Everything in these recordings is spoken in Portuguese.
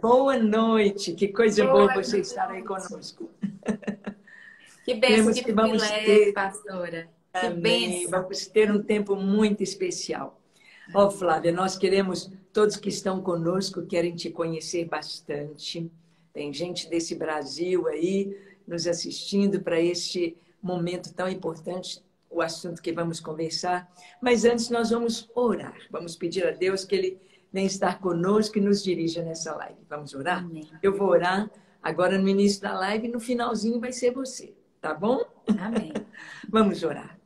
boa noite. Que coisa boa Boa você estar aí noite. conosco. Que bênção, Cremos que que vamos privilégio, ter, pastora. Que amém, bênção. vamos ter um tempo muito especial. Ó, Flávia, nós queremos, todos que estão conosco querem te conhecer bastante. Tem gente desse Brasil aí nos assistindo para este momento tão importante, o assunto que vamos conversar. Mas antes nós vamos orar. Vamos pedir a Deus que Ele venha estar conosco e nos dirija nessa live. Vamos orar? Amém. Eu vou orar agora no início da live e no finalzinho vai ser você, tá bom? Amém. Vamos orar.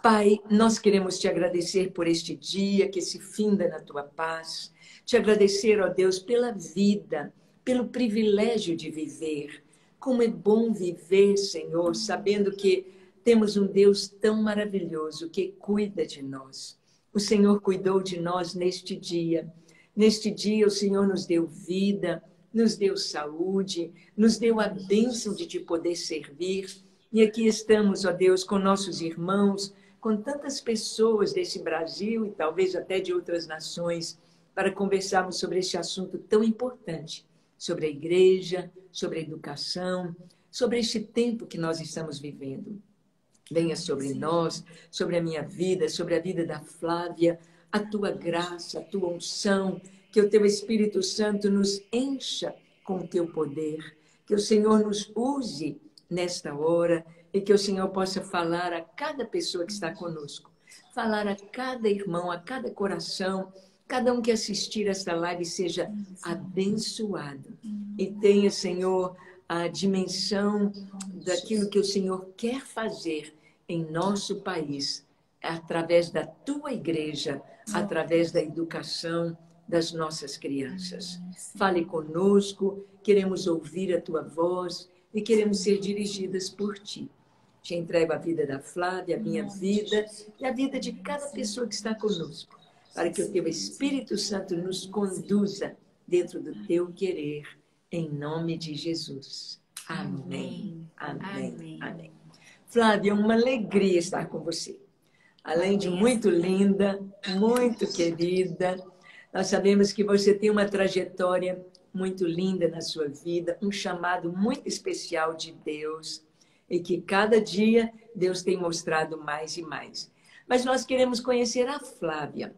Pai, nós queremos te agradecer por este dia que se finda na tua paz. Te agradecer, ó Deus, pela vida, pelo privilégio de viver. Como é bom viver, Senhor, sabendo que temos um Deus tão maravilhoso que cuida de nós. O Senhor cuidou de nós neste dia. Neste dia, o Senhor nos deu vida, nos deu saúde, nos deu a bênção de te poder servir. E aqui estamos, ó Deus, com nossos irmãos, com tantas pessoas desse Brasil e talvez até de outras nações, para conversarmos sobre este assunto tão importante, sobre a igreja, sobre a educação, sobre este tempo que nós estamos vivendo. Venha sobre nós, sobre a minha vida, sobre a vida da Flávia, a tua graça, a tua unção, que o teu Espírito Santo nos encha com o teu poder, que o Senhor nos use nesta hora e que o Senhor possa falar a cada pessoa que está conosco, falar a cada irmão, a cada coração, cada um que assistir esta live seja abençoado e tenha, Senhor, a dimensão daquilo que o Senhor quer fazer em nosso país, através da tua igreja, através da educação das nossas crianças. Fale conosco, queremos ouvir a tua voz e queremos ser dirigidas por ti. Te entrego a vida da Flávia, a minha vida e a vida de cada pessoa que está conosco, para que o teu Espírito Santo nos conduza dentro do teu querer, em nome de Jesus. Amém. Amém. Amém. Amém. Flávia, é uma alegria estar com você. Além de muito linda, muito querida, nós sabemos que você tem uma trajetória muito linda na sua vida, um chamado muito especial de Deus, e que cada dia Deus tem mostrado mais e mais. Mas nós queremos conhecer a Flávia.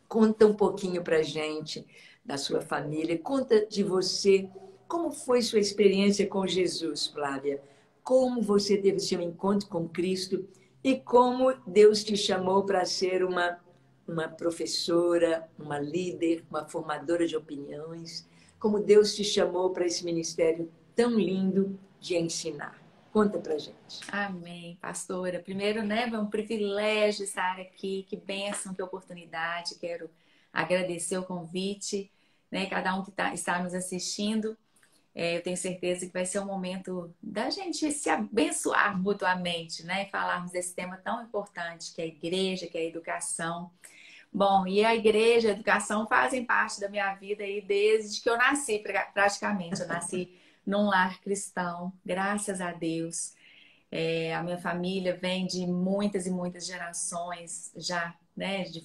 Conta um pouquinho para a gente da sua família, conta de você, como foi sua experiência com Jesus, Flávia? Como você teve seu encontro com Cristo e como Deus te chamou para ser uma professora, uma líder, uma formadora de opiniões, como Deus te chamou para esse ministério tão lindo de ensinar. Conta pra gente. Amém, pastora. Primeiro, né, é um privilégio estar aqui. Que bênção, que oportunidade. Quero agradecer o convite, né, cada um que está nos assistindo. Eu tenho certeza que vai ser um momento da gente se abençoar mutuamente, né, e falarmos desse tema tão importante que é a igreja, que é a educação. Bom, e a igreja e a educação fazem parte da minha vida aí desde que eu nasci, praticamente. Eu nasci num lar cristão, graças a Deus. A minha família vem de muitas e muitas gerações já, né, de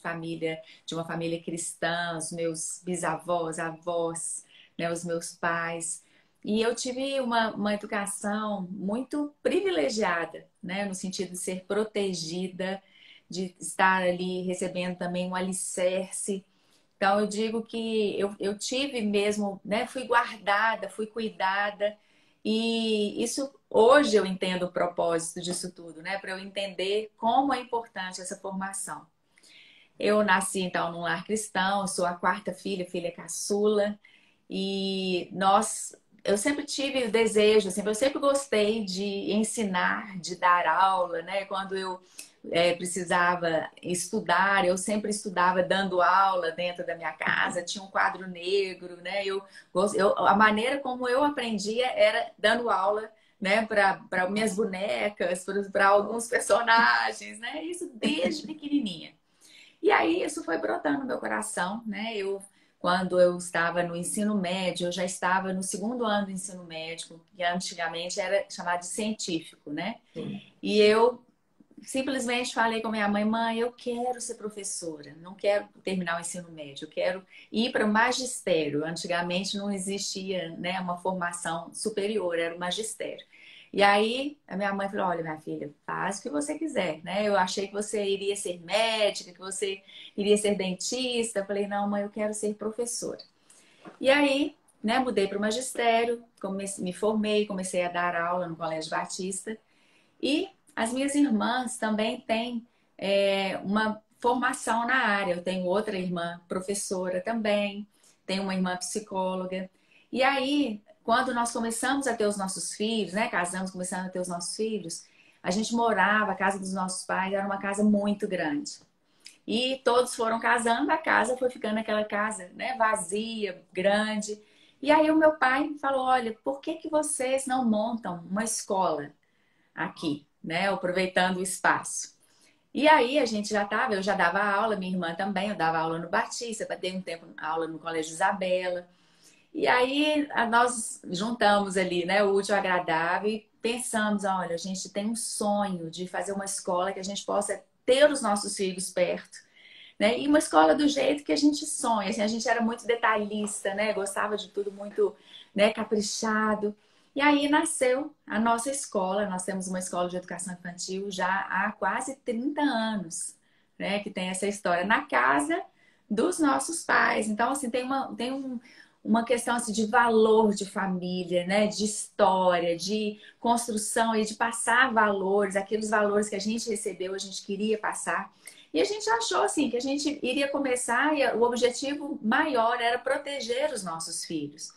uma família cristã, os meus bisavós, avós, né, os meus pais. E eu tive uma educação muito privilegiada, né, no sentido de ser protegida, de estar ali recebendo também um alicerce. Então, eu digo que eu tive mesmo, né? Fui guardada, fui cuidada. E isso, hoje eu entendo o propósito disso tudo, né? Para eu entender como é importante essa formação. Eu nasci, então, num lar cristão, sou a quarta filha, filha caçula. E eu sempre tive o desejo, assim, eu sempre gostei de ensinar, de dar aula, né? Quando eu precisava estudar, eu sempre estudava dando aula dentro da minha casa, tinha um quadro negro, né? A maneira como eu aprendia era dando aula, né, para minhas bonecas, para alguns personagens, né? Isso desde pequenininha. E aí isso foi brotando no meu coração, né? Quando eu estava no ensino médio, eu já estava no segundo ano do ensino médio, que antigamente era chamado de científico, né? Sim. E eu simplesmente falei com minha mãe, mãe, eu quero ser professora, não quero terminar o ensino médio, eu quero ir para o magistério. Antigamente não existia, né, uma formação superior, era o magistério. E aí a minha mãe falou, olha, minha filha, faz o que você quiser, né? Eu achei que você iria ser médica, que você iria ser dentista. Eu falei, não, mãe, eu quero ser professora. E aí, né, mudei para o magistério, me formei, comecei a dar aula no Colégio Batista. E as minhas irmãs também têm uma formação na área. Eu tenho outra irmã professora também, tenho uma irmã psicóloga. E aí, quando nós começamos a ter os nossos filhos, né, casamos, começamos a ter os nossos filhos, a gente morava, a casa dos nossos pais era uma casa muito grande. E todos foram casando, a casa foi ficando aquela casa, né, vazia, grande. E aí o meu pai falou, olha, por que que vocês não montam uma escola aqui, né, aproveitando o espaço? E aí a gente já estava, eu já dava aula, minha irmã também, eu dava aula no Batista, dei um tempo aula no Colégio Isabela. E aí nós juntamos ali, né, o útil ao agradável e pensamos, olha, a gente tem um sonho de fazer uma escola que a gente possa ter os nossos filhos perto, né? E uma escola do jeito que a gente sonha. Assim, a gente era muito detalhista, né? Gostava de tudo muito, né, caprichado. E aí nasceu a nossa escola. Nós temos uma escola de educação infantil já há quase 30 anos, né? Que tem essa história na casa dos nossos pais. Então, assim, uma questão assim, de valor de família, né? De história, de construção e de passar valores, aqueles valores que a gente recebeu, a gente queria passar. E a gente achou assim que a gente iria começar e o objetivo maior era proteger os nossos filhos.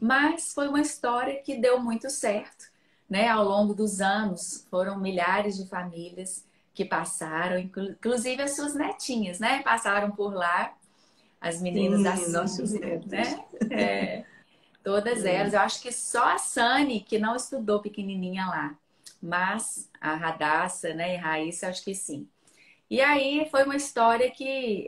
Mas foi uma história que deu muito certo, né? Ao longo dos anos, foram milhares de famílias que passaram, inclusive as suas netinhas, né? Passaram por lá, as meninas da Sim, nossos Silvia, netos. né? Todas elas. Eu acho que só a Sani que não estudou pequenininha lá. Mas a Radassa, né, e a Raíssa, acho que sim. E aí foi uma história que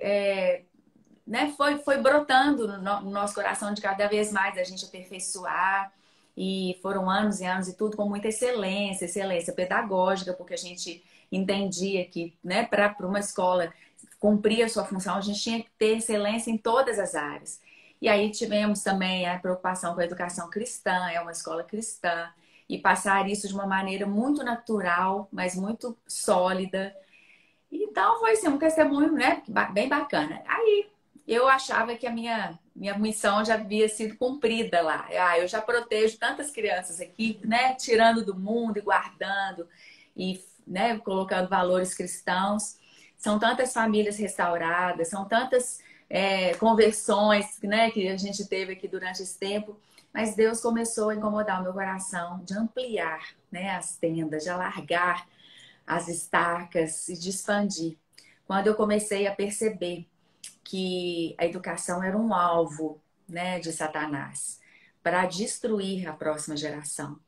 né, foi brotando no nosso coração de cada vez mais a gente aperfeiçoar. E foram anos e anos e tudo com muita excelência, excelência pedagógica, porque a gente entendia que, né, para uma escola cumprir a sua função, a gente tinha que ter excelência em todas as áreas. E aí tivemos também a preocupação com a educação cristã, é uma escola cristã, e passar isso de uma maneira muito natural, mas muito sólida. Então foi assim, um testemunho, né, bem bacana. Aí eu achava que a minha missão já havia sido cumprida lá. Eu já protejo tantas crianças aqui, né, tirando do mundo e guardando e, né, colocando valores cristãos. São tantas famílias restauradas, são tantas conversões, né, que a gente teve aqui durante esse tempo. Mas Deus começou a incomodar o meu coração de ampliar, né, as tendas, de alargar as estacas e de expandir. Quando eu comecei a perceber que a educação era um alvo, né, de Satanás para destruir a próxima geração.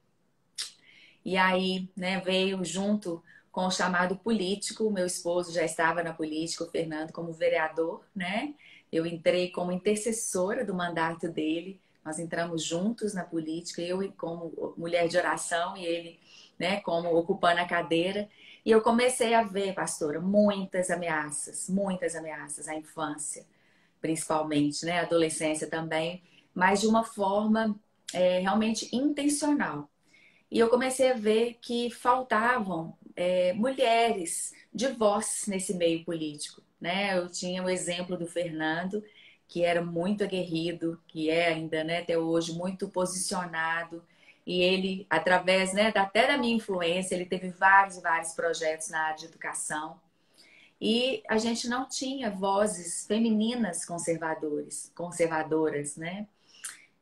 E aí, né, veio junto com o chamado político, meu esposo já estava na política, o Fernando como vereador, né? Eu entrei como intercessora do mandato dele. Nós entramos juntos na política, eu como mulher de oração e ele, né, como ocupando a cadeira. E eu comecei a ver, pastora, muitas ameaças à infância, principalmente, né, à adolescência também, mas de uma forma realmente intencional. E eu comecei a ver que faltavam mulheres de voz nesse meio político, né? Eu tinha o exemplo do Fernando, que era muito aguerrido, que é ainda, né, até hoje, muito posicionado. E ele, através, né, até da minha influência, ele teve vários e vários projetos na área de educação. E a gente não tinha vozes femininas conservadoras, né?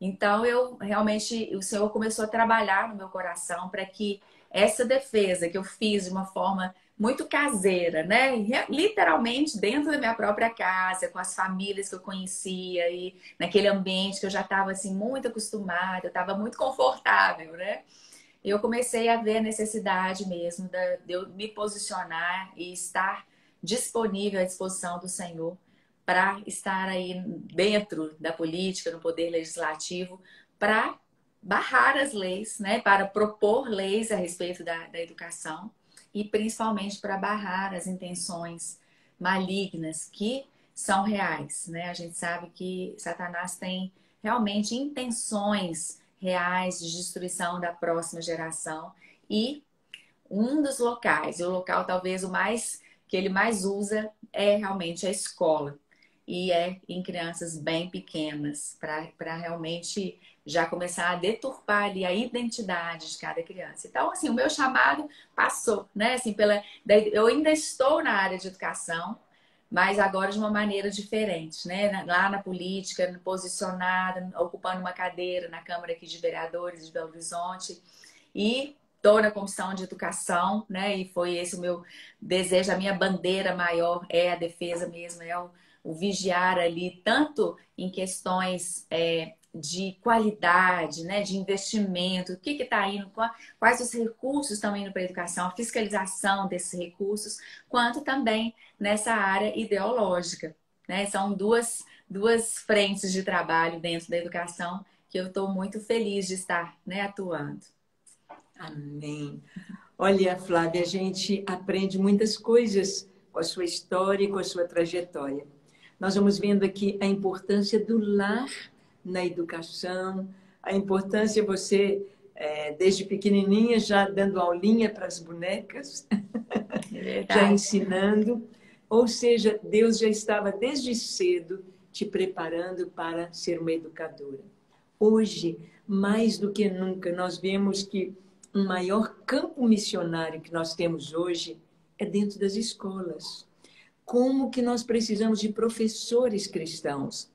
Então, eu realmente, o Senhor começou a trabalhar no meu coração para que essa defesa que eu fiz de uma forma muito caseira, né? Literalmente dentro da minha própria casa, com as famílias que eu conhecia e naquele ambiente que eu já estava assim muito acostumada, eu estava muito confortável, né? Eu comecei a ver a necessidade mesmo de eu me posicionar e estar disponível à disposição do Senhor para estar aí dentro da política, no poder legislativo, para barrar as leis, né? Para propor leis a respeito da educação. e principalmente para barrar as intenções malignas que são reais, né? A gente sabe que Satanás tem realmente intenções reais de destruição da próxima geração e um dos locais, o local talvez o mais que ele mais usa é realmente a escola. E é em crianças bem pequenas, para realmente já começar a deturpar ali a identidade de cada criança. Então, assim, o meu chamado passou, né? Assim, eu ainda estou na área de educação, mas agora de uma maneira diferente, né? Lá na política, posicionada, ocupando uma cadeira na Câmara aqui de Vereadores de Belo Horizonte. E estou na comissão de educação, né? E foi esse o meu desejo, a minha bandeira maior é a defesa mesmo, é o vigiar ali, tanto em questões de qualidade, né? De investimento, o que está indo, quais os recursos estão indo para a educação, a fiscalização desses recursos, quanto também nessa área ideológica, né? São duas frentes de trabalho dentro da educação que eu estou muito feliz de estar, né, atuando. Amém. Olha, Flávia, a gente aprende muitas coisas com a sua história e com a sua trajetória. Nós vamos vendo aqui a importância do lar na educação, a importância você, desde pequenininha, já dando aulinha para as bonecas, já ensinando. Ou seja, Deus já estava desde cedo te preparando para ser uma educadora. Hoje, mais do que nunca, nós vemos que o maior campo missionário que nós temos hoje é dentro das escolas. Como que nós precisamos de professores cristãos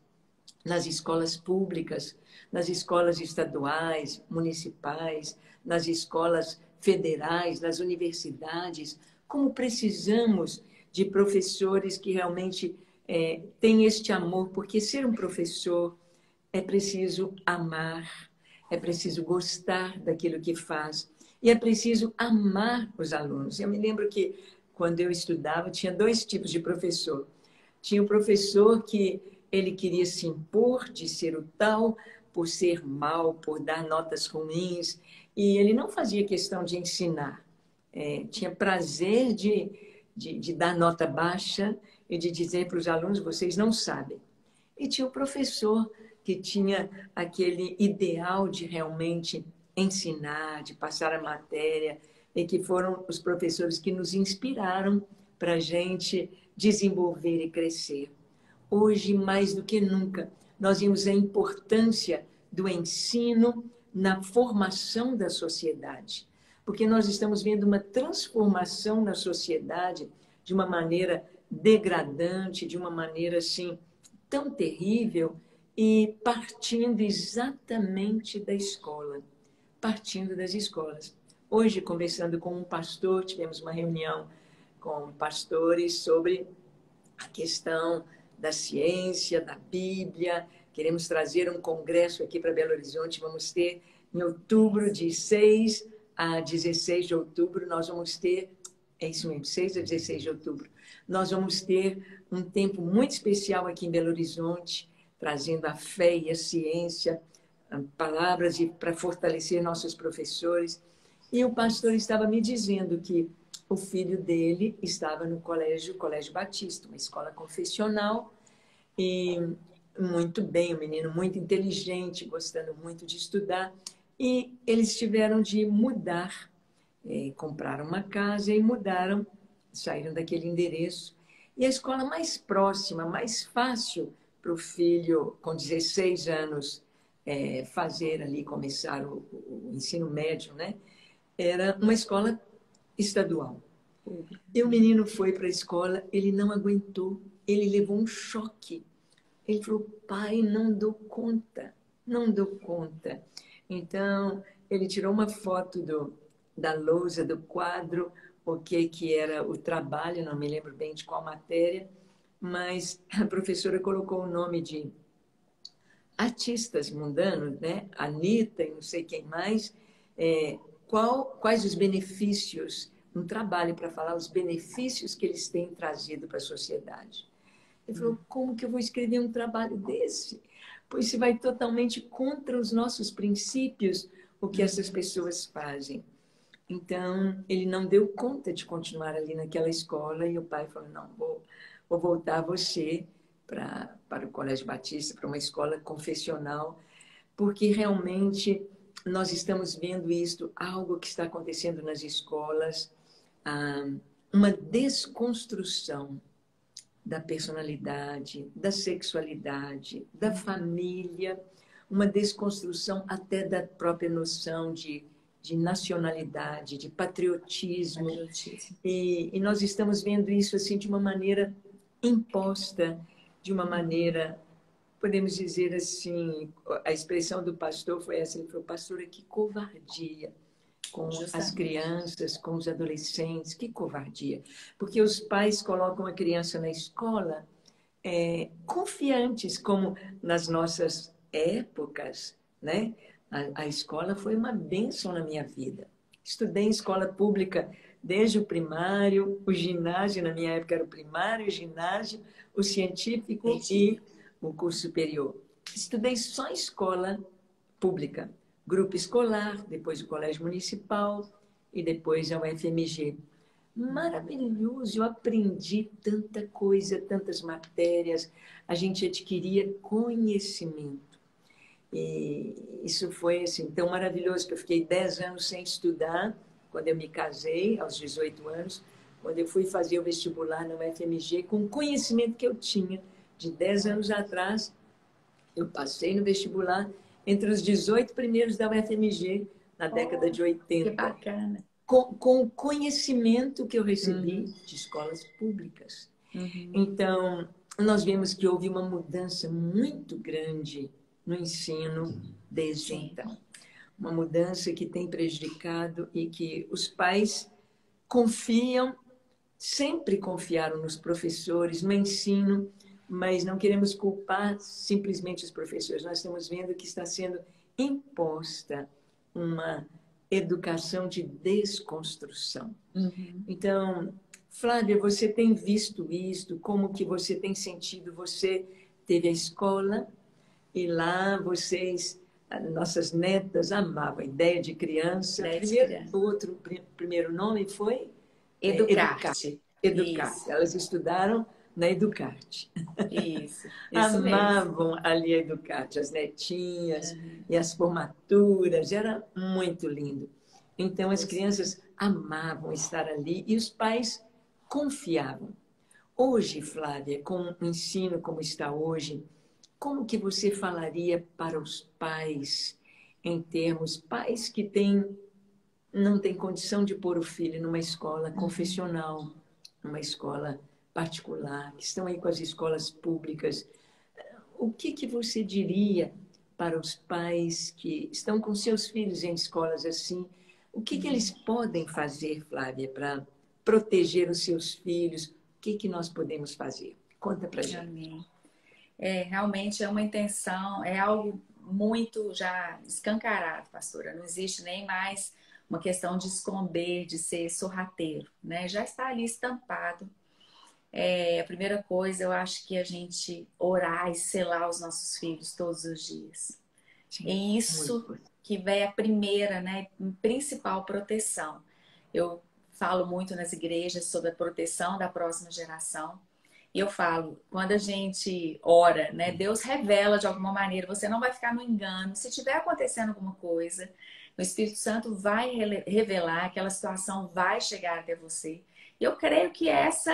nas escolas públicas, nas escolas estaduais, municipais, nas escolas federais, nas universidades. Como precisamos de professores que realmente têm este amor, porque ser um professor é preciso amar, é preciso gostar daquilo que faz e é preciso amar os alunos. Eu me lembro que, quando eu estudava, tinha dois tipos de professor. Tinha o professor que ele queria se impor de ser o tal, por ser mau, por dar notas ruins, e ele não fazia questão de ensinar. Tinha prazer de dar nota baixa e de dizer para os alunos, vocês não sabem. E tinha o professor que tinha aquele ideal de realmente ensinar, de passar a matéria, e que foram os professores que nos inspiraram para a gente desenvolver e crescer. Hoje, mais do que nunca, nós vimos a importância do ensino na formação da sociedade, porque nós estamos vendo uma transformação na sociedade de uma maneira degradante, de uma maneira assim tão terrível, e partindo exatamente da escola, partindo das escolas. Hoje, conversando com um pastor, tivemos uma reunião com pastores sobre a questão da ciência, da Bíblia. Queremos trazer um congresso aqui para Belo Horizonte. Vamos ter em outubro, de 6 a 16 de outubro, nós vamos ter, é isso mesmo, 6 a 16 de outubro, nós vamos ter um tempo muito especial aqui em Belo Horizonte, trazendo a fé e a ciência, palavras para fortalecer nossos professores. E o pastor estava me dizendo que o filho dele estava no Colégio Batista, uma escola confessional, e muito bem, um menino muito inteligente, gostando muito de estudar, e eles tiveram de mudar, compraram uma casa e mudaram, saíram daquele endereço. E a escola mais próxima, mais fácil para o filho com 16 anos fazer ali, começar o ensino médio, né? Era uma escola estadual. E o menino foi para a escola, ele não aguentou, ele levou um choque. Ele falou, pai, não dou conta, não dou conta. Então, ele tirou uma foto da lousa, do quadro, o que era o trabalho, não me lembro bem de qual matéria, mas a professora colocou o nome de artistas mundanos, né? Anitta e não sei quem mais, quais os benefícios, um trabalho para falar os benefícios que eles têm trazido para a sociedade. Ele falou, como que eu vou escrever um trabalho desse? Pois se vai totalmente contra os nossos princípios, o que essas pessoas fazem. Então, ele não deu conta de continuar ali naquela escola e o pai falou, não, vou voltar você para o Colégio Batista, para uma escola confessional, porque realmente nós estamos vendo isto, algo que está acontecendo nas escolas, ah, uma desconstrução da personalidade, da sexualidade, da família, uma desconstrução até da própria noção de nacionalidade, de patriotismo. E nós estamos vendo isso assim de uma maneira imposta, de uma maneira, podemos dizer assim, a expressão do pastor foi essa, ele falou, pastora, que covardia com as crianças, com os adolescentes, que covardia. Porque os pais colocam a criança na escola confiantes, como nas nossas épocas, né? A escola foi uma bênção na minha vida. Estudei em escola pública desde o primário, o ginásio, na minha época era o primário, o ginásio, o científico e o curso superior. Estudei só em escola pública, grupo escolar, depois o colégio municipal e depois a UFMG. Maravilhoso, eu aprendi tanta coisa, tantas matérias, a gente adquiria conhecimento. E isso foi assim, tão maravilhoso que eu fiquei 10 anos sem estudar, quando eu me casei, aos 18 anos, quando eu fui fazer o vestibular na UFMG, com o conhecimento que eu tinha de 10 anos atrás, eu passei no vestibular entre os 18 primeiros da UFMG, na década de 80. Que bacana. Com o conhecimento que eu recebi de escolas públicas. Então, nós vemos que houve uma mudança muito grande no ensino desde então. Uma mudança que tem prejudicado e que os pais confiam, sempre confiaram nos professores, no ensino, mas não queremos culpar simplesmente os professores. Nós estamos vendo que está sendo imposta uma educação de desconstrução. Então, Flávia, você tem visto isto? Como que você tem sentido? Você teve a escola e lá vocês, nossas netas, amavam a ideia de criança. Primeiro nome foi? Educarte. Educarte. Elas estudaram na Educarte. Isso Amavam mesmo. ali a Educarte, as netinhas e as formaturas, era muito lindo. Então, as crianças amavam estar ali e os pais confiavam. Hoje, Flávia, com o ensino como está hoje, como que você falaria para os pais, em termos, pais que não têm condição de pôr o filho numa escola confessional, numa escola particular, que estão aí com as escolas públicas, o que você diria para os pais que estão com seus filhos em escolas assim? O que eles podem fazer, Flávia, para proteger os seus filhos? O que nós podemos fazer? Conta para a gente. Amém. Realmente é uma intenção, é algo muito já escancarado, pastora. Não existe nem mais uma questão de esconder, de ser sorrateiro, né? Já está ali estampado. A primeira coisa, eu acho que a gente orar e selar os nossos filhos todos os dias. Sim, é isso que vem a primeira, né, principal proteção. Eu falo muito nas igrejas sobre a proteção da próxima geração. E eu falo, quando a gente ora, né, Deus revela de alguma maneira, você não vai ficar no engano. Se tiver acontecendo alguma coisa, o Espírito Santo vai revelar, aquela situação vai chegar até você. Eu creio que essa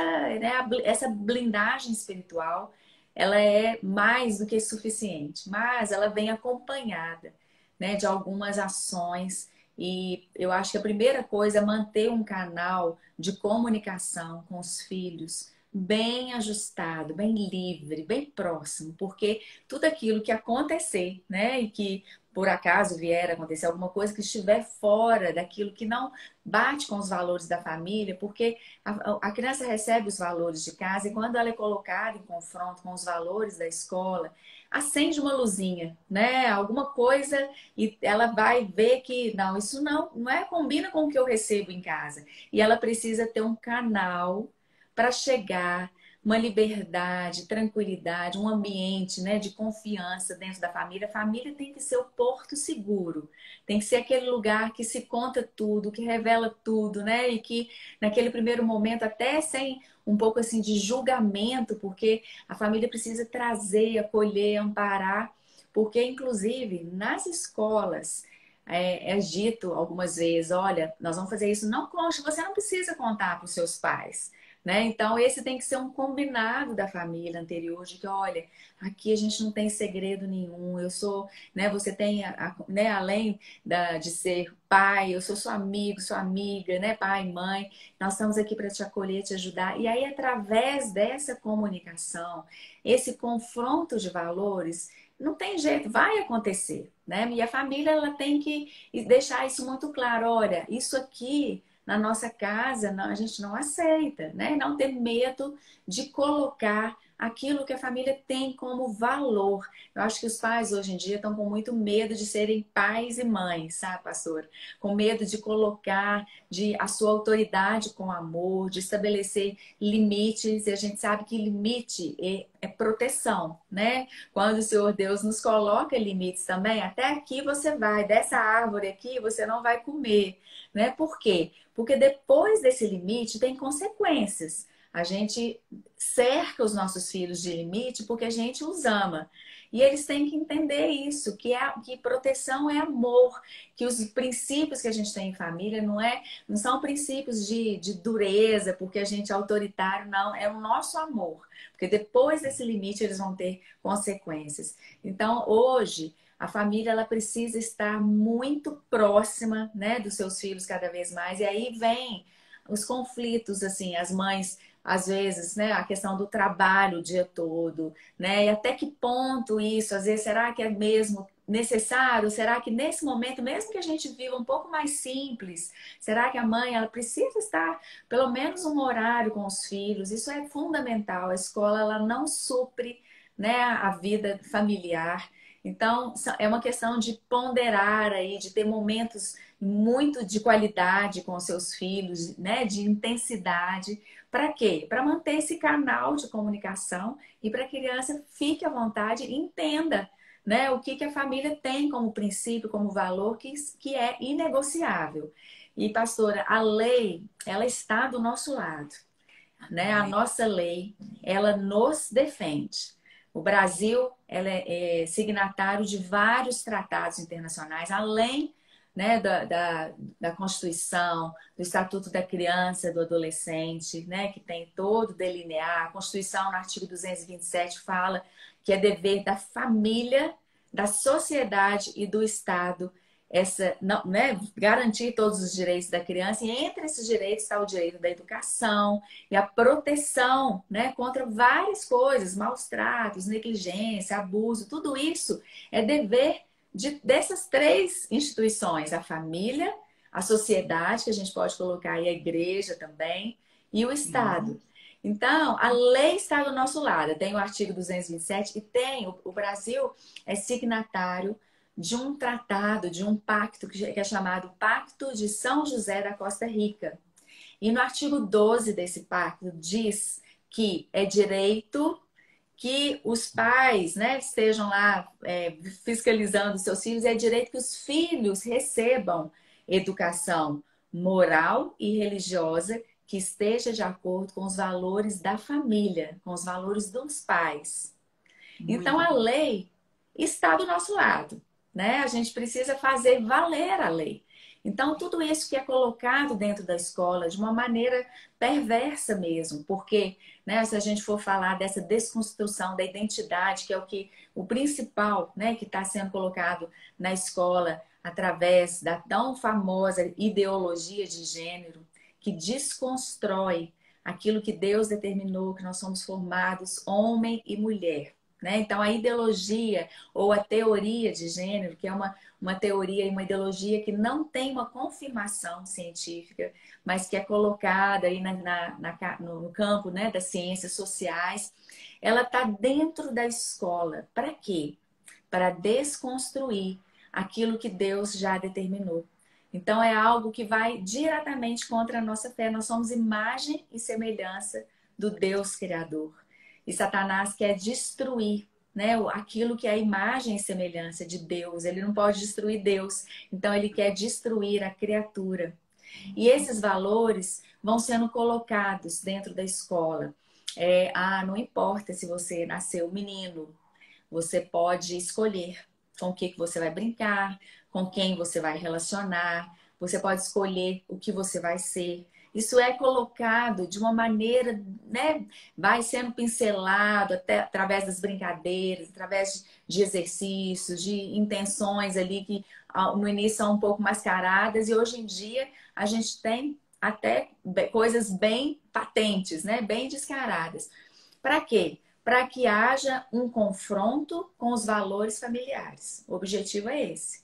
blindagem espiritual, ela é mais do que suficiente, mas ela vem acompanhada, né, de algumas ações. E eu acho que a primeira coisa é manter um canal de comunicação com os filhos bem ajustado, bem livre, bem próximo, porque tudo aquilo que acontecer, né, e que por acaso vier a acontecer alguma coisa que estiver fora daquilo que não bate com os valores da família, porque a criança recebe os valores de casa e quando ela é colocada em confronto com os valores da escola, acende uma luzinha, né? Alguma coisa e ela vai ver que não, isso não combina com o que eu recebo em casa. E ela precisa ter um canal para chegar uma liberdade, tranquilidade, um ambiente, né, de confiança dentro da família. A família tem que ser o porto seguro, tem que ser aquele lugar que se conta tudo, que revela tudo, né, e que naquele primeiro momento, até sem um pouco assim de julgamento, porque a família precisa trazer, acolher, amparar, porque inclusive nas escolas é dito algumas vezes, olha, nós vamos fazer isso, não conte, você não precisa contar para os seus pais. Né? Então, esse tem que ser um combinado da família anterior, de que, olha, aqui a gente não tem segredo nenhum, eu sou, né, você tem, né, além de ser pai, eu sou seu amigo, sua amiga, né, pai, mãe, nós estamos aqui para te acolher, te ajudar. E aí, através dessa comunicação, esse confronto de valores, não tem jeito, vai acontecer, né? E a família, ela tem que deixar isso muito claro, olha, isso aqui na nossa casa, não, a gente não aceita, né? Não ter medo de colocar aquilo que a família tem como valor. Eu acho que os pais hoje em dia estão com muito medo de serem pais e mães, sabe, pastor? Com medo de colocar a sua autoridade com amor, de estabelecer limites, e a gente sabe que limite é proteção, né? Quando o Senhor Deus nos coloca limites também, até aqui você vai, dessa árvore aqui você não vai comer, né? Por quê? Porque depois desse limite tem consequências. A gente cerca os nossos filhos de limite porque a gente os ama. E eles têm que entender isso, que proteção é amor, que os princípios que a gente tem em família não são princípios de dureza, porque a gente é autoritário, não, é o nosso amor. Porque depois desse limite eles vão ter consequências. Então, hoje, a família, ela precisa estar muito próxima, né, dos seus filhos cada vez mais. E aí vem os conflitos, assim, as mães, às vezes, né, a questão do trabalho o dia todo, né, e até que ponto isso, às vezes, será que é mesmo necessário? Será que nesse momento, mesmo que a gente viva um pouco mais simples, será que a mãe, ela precisa estar pelo menos um horário com os filhos? Isso é fundamental. A escola, ela não supre, né, a vida familiar. Então, é uma questão de ponderar aí, de ter momentos muito de qualidade com os seus filhos, né? De intensidade. Para quê? Para manter esse canal de comunicação e para que a criança fique à vontade e entenda, né? O que a família tem como princípio, como valor que é inegociável. E, pastora, a lei, ela está do nosso lado, né? A nossa lei, ela nos defende. O Brasil, ela é signatário de vários tratados internacionais, além, né, da Constituição, do Estatuto da Criança, do Adolescente, né, que tem todo delinear. A Constituição, no artigo 227, fala que é dever da família, da sociedade e do Estado não, né, garantir todos os direitos da criança, e entre esses direitos está o direito da educação e a proteção, né, contra várias coisas, maus tratos, negligência, abuso, tudo isso é dever dessas três instituições: a família, a sociedade, que a gente pode colocar aí a igreja também, e o Estado. Então, a lei está do nosso lado. Tem o artigo 227 e tem, o Brasil é signatário de um tratado, de um pacto que é chamado Pacto de São José da Costa Rica. E no artigo 12 desse pacto diz que é direito que os pais, né, estejam lá fiscalizando os seus filhos, é direito que os filhos recebam educação moral e religiosa que esteja de acordo com os valores da família, com os valores dos pais. Então, a lei está do nosso lado, né? A gente precisa fazer valer a lei. Então, tudo isso que é colocado dentro da escola de uma maneira perversa mesmo, porque, né, se a gente for falar dessa desconstrução da identidade, que é o principal, né, que está sendo colocado na escola através da tão famosa ideologia de gênero, que desconstrói aquilo que Deus determinou, que nós somos formados homem e mulher. Né? Então, a ideologia ou a teoria de gênero, que é uma teoria e uma ideologia que não tem uma confirmação científica, mas que é colocada aí no campo, né, das ciências sociais, ela está dentro da escola. Para quê? Para desconstruir aquilo que Deus já determinou. Então, é algo que vai diretamente contra a nossa fé. Nós somos imagem e semelhança do Deus Criador. E Satanás quer destruir, né, aquilo que é a imagem e semelhança de Deus. Ele não pode destruir Deus, então ele quer destruir a criatura. E esses valores vão sendo colocados dentro da escola. Não importa se você nasceu menino, você pode escolher com o que você vai brincar, com quem você vai relacionar, você pode escolher o que você vai ser. Isso é colocado de uma maneira, né? Vai sendo pincelado até através das brincadeiras, através de exercícios, de intenções ali que no início são um pouco mascaradas, e hoje em dia a gente tem até coisas bem patentes, né? Bem descaradas. Para quê? Para que haja um confronto com os valores familiares. O objetivo é esse.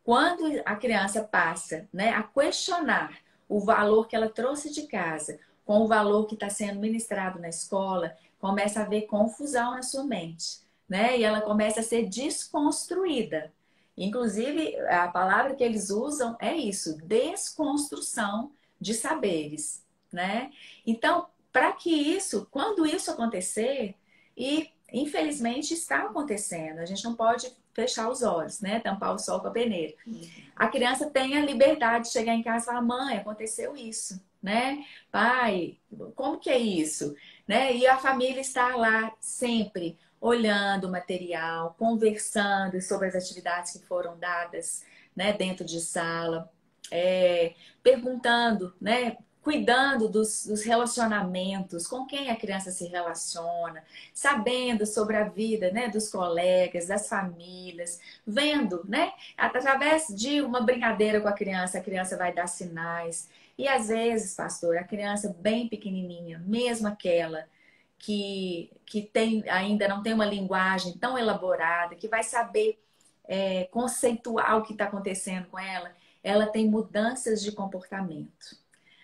Quando a criança passa, né, a questionar o valor que ela trouxe de casa com o valor que está sendo ministrado na escola, começa a haver confusão na sua mente, né? E ela começa a ser desconstruída. Inclusive, a palavra que eles usam é isso, desconstrução de saberes, né? Então, para que isso, quando isso acontecer, e infelizmente está acontecendo, a gente não pode fechar os olhos, né? Tampar o sol com a peneira. A criança tem a liberdade de chegar em casa e falar: mãe, aconteceu isso, né? Pai, como que é isso? Né? E a família está lá sempre olhando o material, conversando sobre as atividades que foram dadas, né, dentro de sala, perguntando, né? Cuidando dos relacionamentos, com quem a criança se relaciona, sabendo sobre a vida, né, dos colegas, das famílias, vendo, né, através de uma brincadeira com a criança vai dar sinais. E às vezes, pastor, a criança bem pequenininha, mesmo aquela que ainda não tem uma linguagem tão elaborada, que vai saber conceituar o que está acontecendo com ela tem mudanças de comportamento.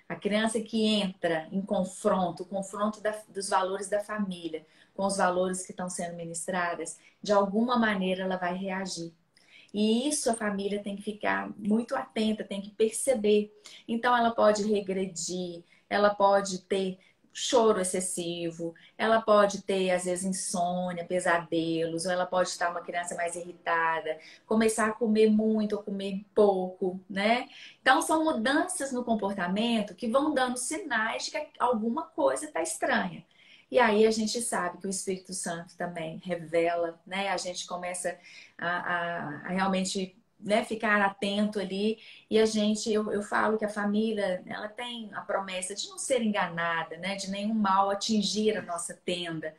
A criança que entra em confronto, o confronto dos valores da família com os valores que estão sendo ministrados, de alguma maneira ela vai reagir. E isso a família tem que ficar muito atenta, tem que perceber. Então ela pode regredir, ela pode ter choro excessivo, ela pode ter, às vezes, insônia, pesadelos, ou ela pode estar uma criança mais irritada, começar a comer muito ou comer pouco, né? Então, são mudanças no comportamento que vão dando sinais de que alguma coisa está estranha. E aí a gente sabe que o Espírito Santo também revela, né? A gente começa a realmente, né, ficar atento ali, e eu falo que a família, ela tem a promessa de não ser enganada, né, de nenhum mal atingir a nossa tenda.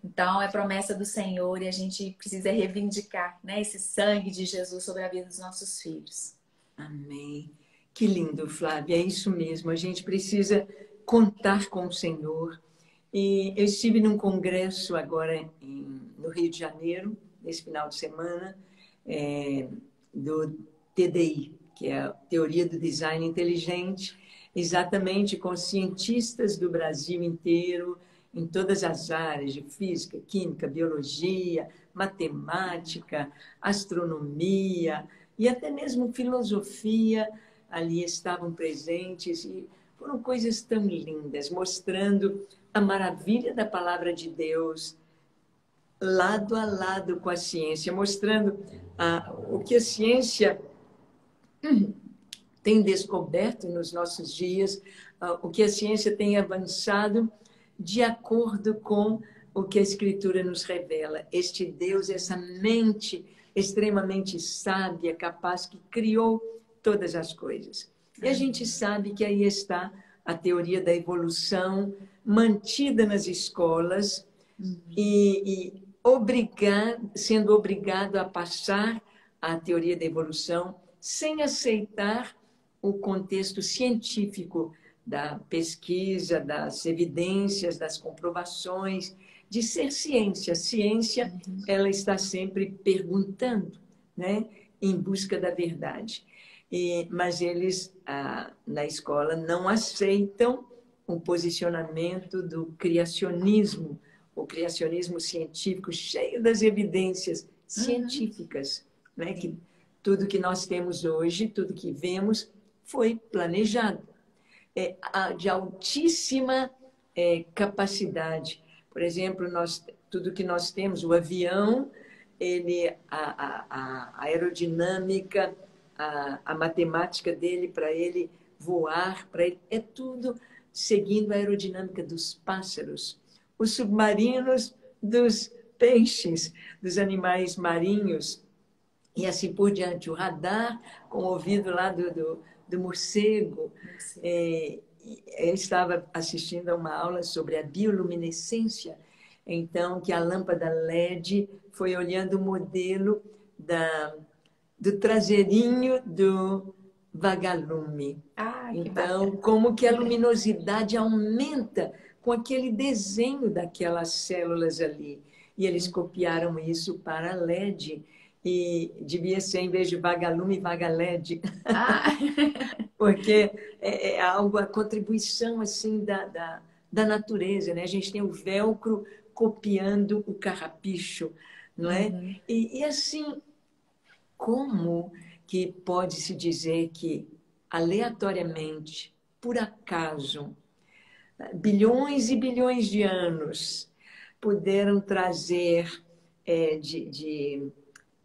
Então é promessa do Senhor e a gente precisa reivindicar, né, esse sangue de Jesus sobre a vida dos nossos filhos. Amém. Que lindo, Flávia, é isso mesmo, a gente precisa contar com o Senhor. E eu estive num congresso agora no Rio de Janeiro, nesse final de semana, do TDI, que é a Teoria do Design Inteligente, exatamente com cientistas do Brasil inteiro, em todas as áreas de física, química, biologia, matemática, astronomia e até mesmo filosofia, ali estavam presentes, e foram coisas tão lindas, mostrando a maravilha da palavra de Deus, lado a lado com a ciência, mostrando o que a ciência tem descoberto nos nossos dias, o que a ciência tem avançado de acordo com o que a Escritura nos revela. Este Deus, essa mente extremamente sábia, capaz, que criou todas as coisas. E a gente sabe que aí está a teoria da evolução mantida nas escolas e sendo obrigado a passar a teoria da evolução sem aceitar o contexto científico da pesquisa, das evidências, das comprovações, de ser ciência. Ciência, ela está sempre perguntando, né, em busca da verdade. Mas eles, na escola, não aceitam o posicionamento do criacionismo, o criacionismo científico, cheio das evidências científicas, né? Que tudo que nós temos hoje, tudo que vemos, foi planejado. De altíssima capacidade. Por exemplo, tudo que nós temos, o avião, a aerodinâmica, a matemática dele, para ele voar, para ele, é tudo seguindo a aerodinâmica dos pássaros. Os submarinos, dos peixes, dos animais marinhos, e assim por diante. O radar, com o ouvido lá do morcego. Eu estava assistindo a uma aula sobre a bioluminescência, então, que a lâmpada LED foi olhando o modelo do traseirinho do vagalume. Então, como que a luminosidade aumenta com aquele desenho daquelas células ali. E eles copiaram isso para LED. E devia ser, em vez de vagalume, vagaled. Porque é algo, a contribuição assim da natureza, né? A gente tem o velcro copiando o carrapicho, não é? Uhum. E assim, como que pode-se dizer que, aleatoriamente, por acaso, bilhões e bilhões de anos puderam trazer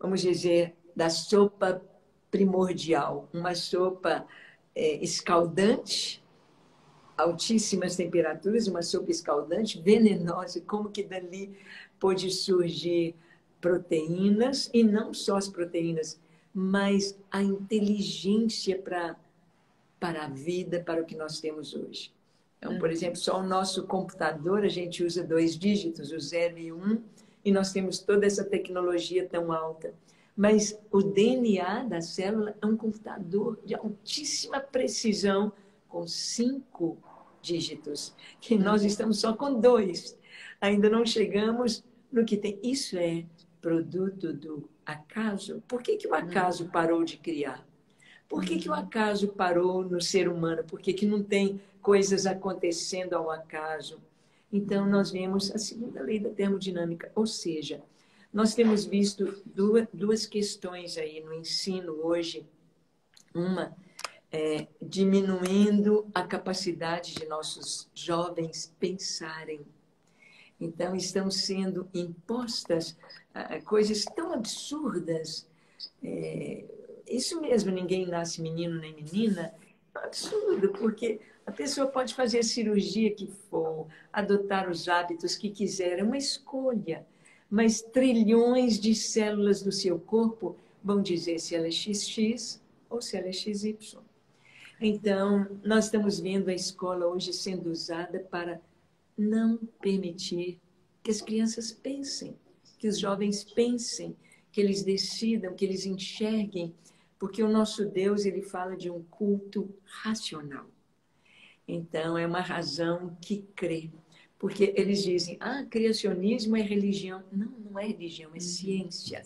vamos dizer, da sopa primordial, uma sopa escaldante, altíssimas temperaturas, uma sopa escaldante, venenosa, como que dali pôde surgir proteínas, e não só as proteínas, mas a inteligência para a vida, para o que nós temos hoje. Então, por exemplo, só o nosso computador, a gente usa 2 dígitos, o 0 e 1, e nós temos toda essa tecnologia tão alta. Mas o DNA da célula é um computador de altíssima precisão, com 5 dígitos, que nós estamos só com 2. Ainda não chegamos no que tem. Isso é produto do acaso? Por que o acaso parou de criar? Por que o acaso parou no ser humano? Por que não tem coisas acontecendo ao acaso? Então, nós vemos a segunda lei da termodinâmica, ou seja, nós temos visto duas questões aí no ensino hoje. Uma é diminuindo a capacidade de nossos jovens pensarem. Então, estão sendo impostas coisas tão absurdas. Isso mesmo, ninguém nasce menino nem menina. É um absurdo, porque a pessoa pode fazer a cirurgia que for, adotar os hábitos que quiser, é uma escolha. Mas trilhões de células do seu corpo vão dizer se ela é XX ou se ela é XY. Então, nós estamos vendo a escola hoje sendo usada para não permitir que as crianças pensem, que os jovens pensem, que eles decidam, que eles enxerguem, porque o nosso Deus, ele fala de um culto racional. Então, é uma razão que crê. Porque eles dizem, criacionismo é religião. Não, não é religião, é ciência.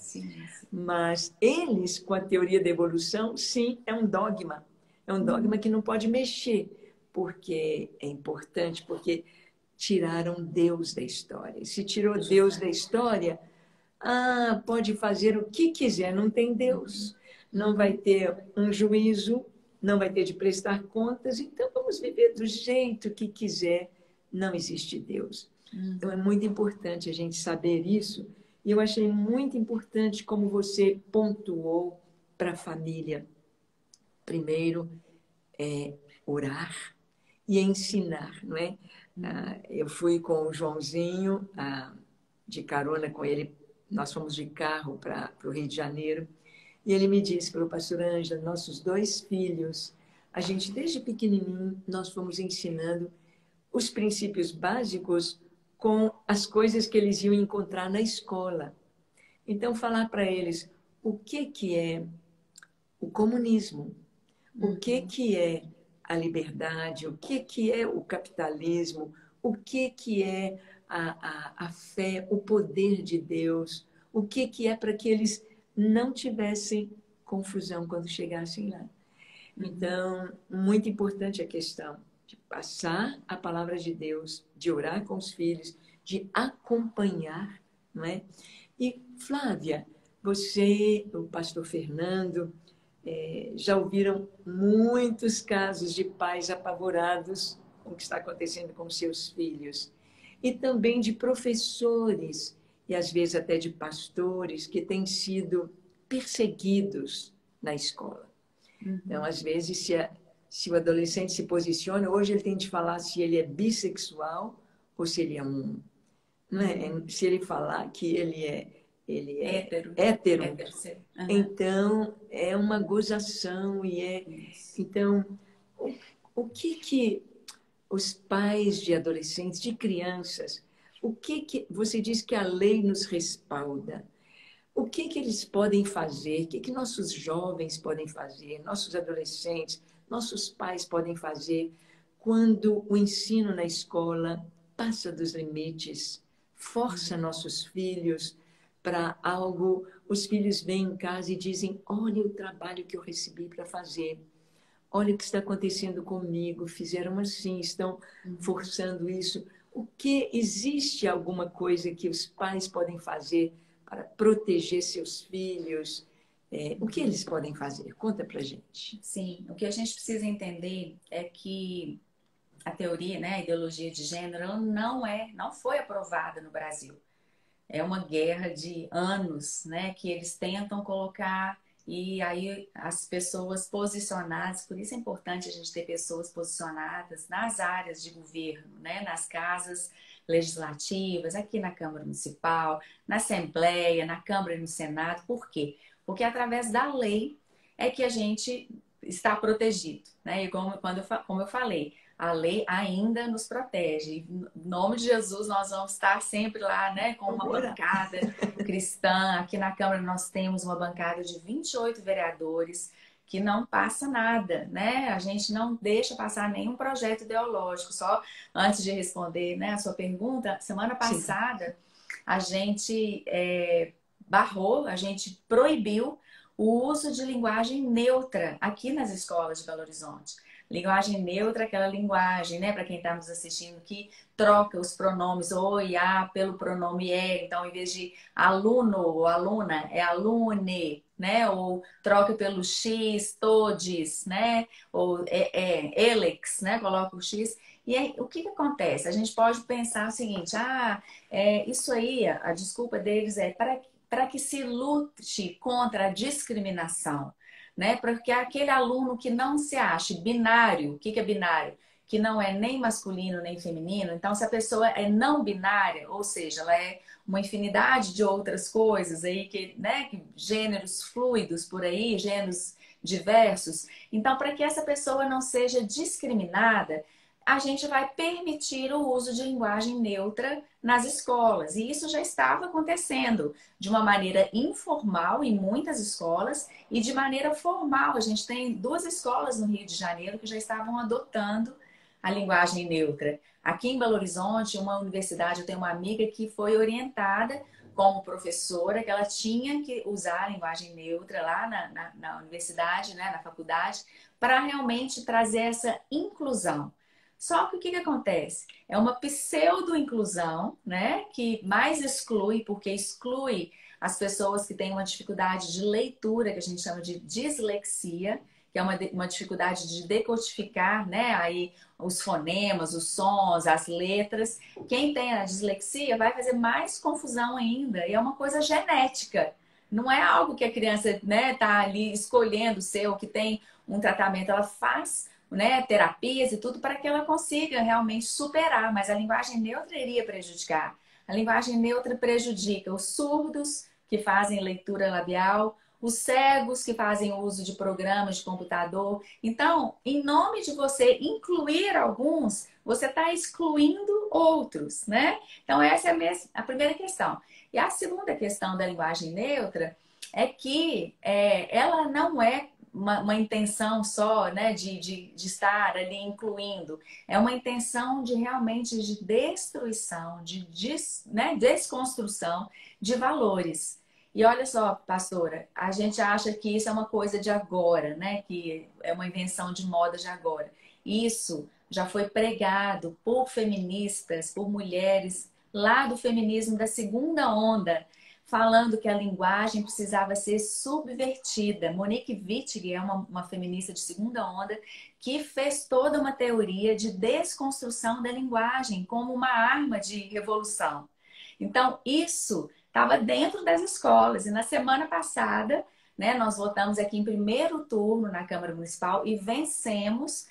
Mas eles, com a teoria da evolução, sim, é um dogma. É um dogma que não pode mexer, porque é importante, porque tiraram Deus da história. E se tirou Deus da história, pode fazer o que quiser, não tem Deus. Não vai ter um juízo, não vai ter de prestar contas, então vamos viver do jeito que quiser. Não existe Deus. Então, é muito importante a gente saber isso. E eu achei muito importante como você pontuou para a família. Primeiro, orar e ensinar, não é? Eu fui com o Joãozinho, de carona com ele, nós fomos de carro para o Rio de Janeiro, e ele me disse, falou, pastor Ângela, nossos 2 filhos, a gente desde pequenininho, nós fomos ensinando os princípios básicos com as coisas que eles iam encontrar na escola. Então, falar para eles o que é o comunismo, o que é a liberdade, o que é o capitalismo, o que é a fé, o poder de Deus, o que é para que eles não tivessem confusão quando chegassem lá. Então, muito importante a questão de passar a palavra de Deus, de orar com os filhos, de acompanhar, não é? E, Flávia, você, o pastor Fernando, já ouviram muitos casos de pais apavorados com com o que está acontecendo com seus filhos. E também de professores, e às vezes até de pastores, que têm sido perseguidos na escola. Então, às vezes, se o adolescente se posiciona, hoje ele tem de falar se ele é bissexual ou se ele é um... Não é? Se ele falar que ele é Hétero. hétero, Uhum. então é uma gozação e é... Então, o que os pais de adolescentes, de crianças, o que você diz que a lei nos respalda? O que eles podem fazer? O que nossos jovens podem fazer? Nossos adolescentes, nossos pais podem fazer quando o ensino na escola passa dos limites, força nossos filhos para algo? Os filhos vêm em casa e dizem: olha o trabalho que eu recebi para fazer. Olha o que está acontecendo comigo, fizeram assim, estão forçando isso. O que existe alguma coisa que os pais podem fazer para proteger seus filhos? O que eles podem fazer? Conta pra gente. Sim, o que a gente precisa entender é que a teoria, né, a ideologia de gênero, ela não foi aprovada no Brasil. É uma guerra de anos, né, que eles tentam colocar, e aí as pessoas posicionadas, por isso é importante a gente ter pessoas posicionadas nas áreas de governo, né, nas casas legislativas, aqui na Câmara Municipal, na Assembleia, na Câmara e no Senado. Por quê? Porque através da lei é que a gente está protegido, né? E como eu falei, a lei ainda nos protege. Em nome de Jesus, nós vamos estar sempre lá, né, com uma bancada cristã. Aqui na Câmara nós temos uma bancada de 28 vereadores que não passa nada, né? A gente não deixa passar nenhum projeto ideológico. Só antes de responder, né, a sua pergunta, semana passada Sim. a gente barrou, a gente proibiu o uso de linguagem neutra aqui nas escolas de Belo Horizonte. Linguagem neutra, aquela linguagem, né, para quem está nos assistindo, que troca os pronomes o e a pelo pronome é. Então, em vez de aluno ou aluna, é alune, né? Ou troca pelo x, todes, né? Ou elex, né? Coloca o x. E aí, o que acontece? A gente pode pensar o seguinte: isso aí, a desculpa deles é para que se lute contra a discriminação, né? Porque aquele aluno que não se acha binário, o que é binário? Que não é nem masculino nem feminino. Então, se a pessoa é não binária, ou seja, ela é uma infinidade de outras coisas aí, né? Gêneros fluidos por aí, gêneros diversos. Então, para que essa pessoa não seja discriminada, a gente vai permitir o uso de linguagem neutra nas escolas. E isso já estava acontecendo de uma maneira informal em muitas escolas e de maneira formal. A gente tem 2 escolas no Rio de Janeiro que já estavam adotando a linguagem neutra. Aqui em Belo Horizonte, uma universidade, eu tenho uma amiga que foi orientada como professora, que ela tinha que usar a linguagem neutra lá na universidade, né, na faculdade, para realmente trazer essa inclusão. Só que o que acontece? É uma pseudo-inclusão, né? Que mais exclui, porque exclui as pessoas que têm uma dificuldade de leitura, que a gente chama de dislexia, que é uma dificuldade de decodificar, né? Aí os fonemas, os sons, as letras. Quem tem a dislexia vai fazer mais confusão ainda. E é uma coisa genética. Não é algo que a criança, né, tá ali escolhendo ser ou que tem um tratamento. Ela faz, né, terapias e tudo para que ela consiga realmente superar, mas a linguagem neutra iria prejudicar. A linguagem neutra prejudica os surdos que fazem leitura labial, os cegos que fazem uso de programas de computador. Então, em nome de você incluir alguns, você está excluindo outros, né? Então, essa é a primeira questão. E a segunda questão da linguagem neutra é que ela não é uma intenção só, né, de estar ali incluindo. É uma intenção de realmente de destruição, né, desconstrução de valores. E olha só, pastora, a gente acha que isso é uma coisa de agora, né, que é uma invenção de moda de agora. Isso já foi pregado por feministas, por mulheres lá do feminismo da segunda onda. falando que a linguagem precisava ser subvertida. Monique Wittig é uma feminista de segunda onda que fez toda uma teoria de desconstrução da linguagem como uma arma de revolução. Então, isso estava dentro das escolas. E na semana passada, né, nós votamos aqui em primeiro turno na Câmara Municipal e vencemos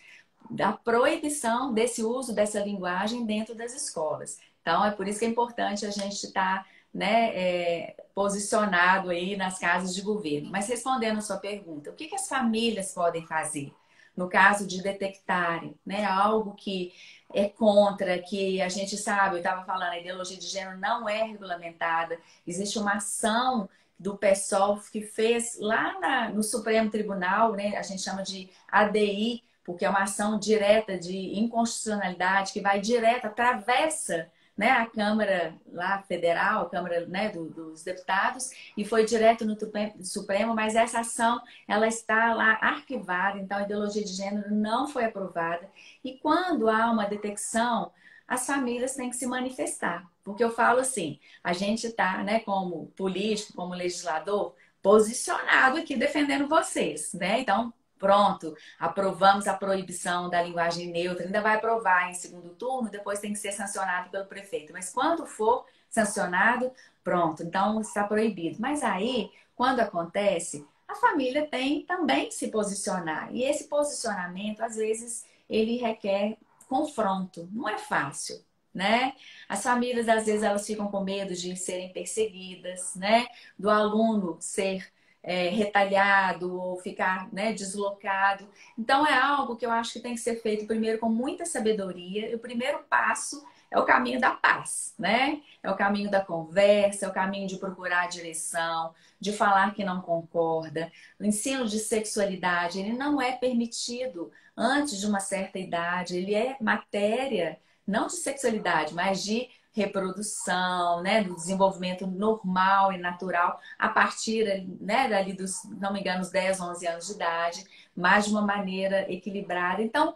a proibição desse uso dessa linguagem dentro das escolas. Então, é por isso que é importante a gente estar, né, posicionado aí nas casas de governo. Mas respondendo a sua pergunta, o que as famílias podem fazer no caso de detectarem, né, algo que é contra, que a gente sabe, eu estava falando, a ideologia de gênero não é regulamentada, existe uma ação do PSOL que fez lá no Supremo Tribunal, né, a gente chama de ADI, porque é uma ação direta de inconstitucionalidade que vai direto, atravessa, né, a Câmara lá federal, a Câmara, né, dos Deputados, e foi direto no Supremo, mas essa ação ela está lá arquivada, então a ideologia de gênero não foi aprovada. E quando há uma detecção, as famílias têm que se manifestar. Porque eu falo assim, a gente está, né, como político, como legislador, posicionado aqui defendendo vocês, né? Então, pronto, aprovamos a proibição da linguagem neutra, ainda vai aprovar em segundo turno, depois tem que ser sancionado pelo prefeito. Mas quando for sancionado, pronto, então está proibido. Mas aí, quando acontece, a família tem também que se posicionar. E esse posicionamento, às vezes, ele requer confronto. Não é fácil, né? As famílias, às vezes, elas ficam com medo de serem perseguidas, né? Do aluno ser retalhado ou ficar, né, deslocado. Então é algo que eu acho que tem que ser feito primeiro com muita sabedoria. E o primeiro passo é o caminho da paz, né? É o caminho da conversa, é o caminho de procurar a direção, de falar que não concorda. O ensino de sexualidade, ele não é permitido antes de uma certa idade, ele é matéria não de sexualidade, mas de reprodução, né, do desenvolvimento normal e natural a partir, né, dali dos, não me engano, os 10, 11 anos de idade, mas de uma maneira equilibrada. Então,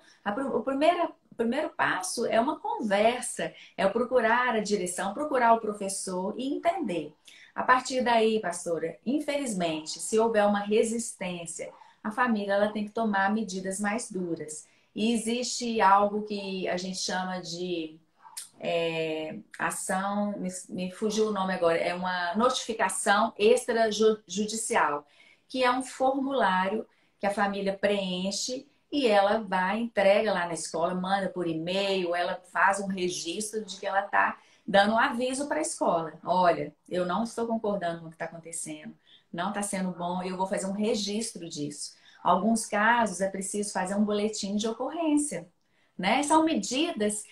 o primeiro passo é uma conversa, é procurar a direção, procurar o professor e entender. A partir daí, pastora, infelizmente, se houver uma resistência, a família ela tem que tomar medidas mais duras. E existe algo que a gente chama de ação, me fugiu o nome agora, é uma notificação extrajudicial, que é um formulário que a família preenche e ela vai, entrega lá na escola, manda por e-mail, ela faz um registro de que ela está dando um aviso para a escola. Olha, eu não estou concordando com o que está acontecendo, não está sendo bom, eu vou fazer um registro disso. Alguns casos é preciso fazer um boletim de ocorrência, né? São medidas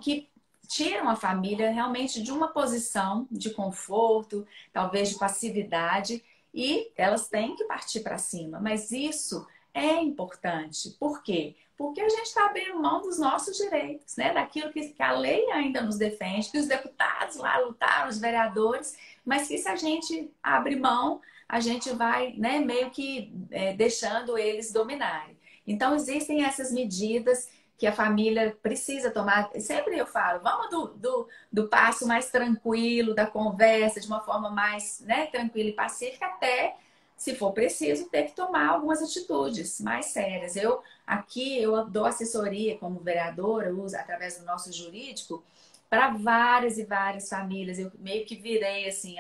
que tiram a família realmente de uma posição de conforto, talvez de passividade, e elas têm que partir para cima. Mas isso é importante. Por quê? Porque a gente está abrindo mão dos nossos direitos, né? Daquilo que a lei ainda nos defende, que os deputados lá lutaram, os vereadores, mas que se a gente abre mão, a gente vai, né, meio que deixando eles dominarem. Então, existem essas medidas que a família precisa tomar. Sempre eu falo, vamos do passo mais tranquilo, da conversa, de uma forma mais, né, tranquila e pacífica, até, se for preciso, ter que tomar algumas atitudes mais sérias. Eu dou assessoria como vereadora, eu uso através do nosso jurídico, para várias e várias famílias. Eu meio que virei, assim,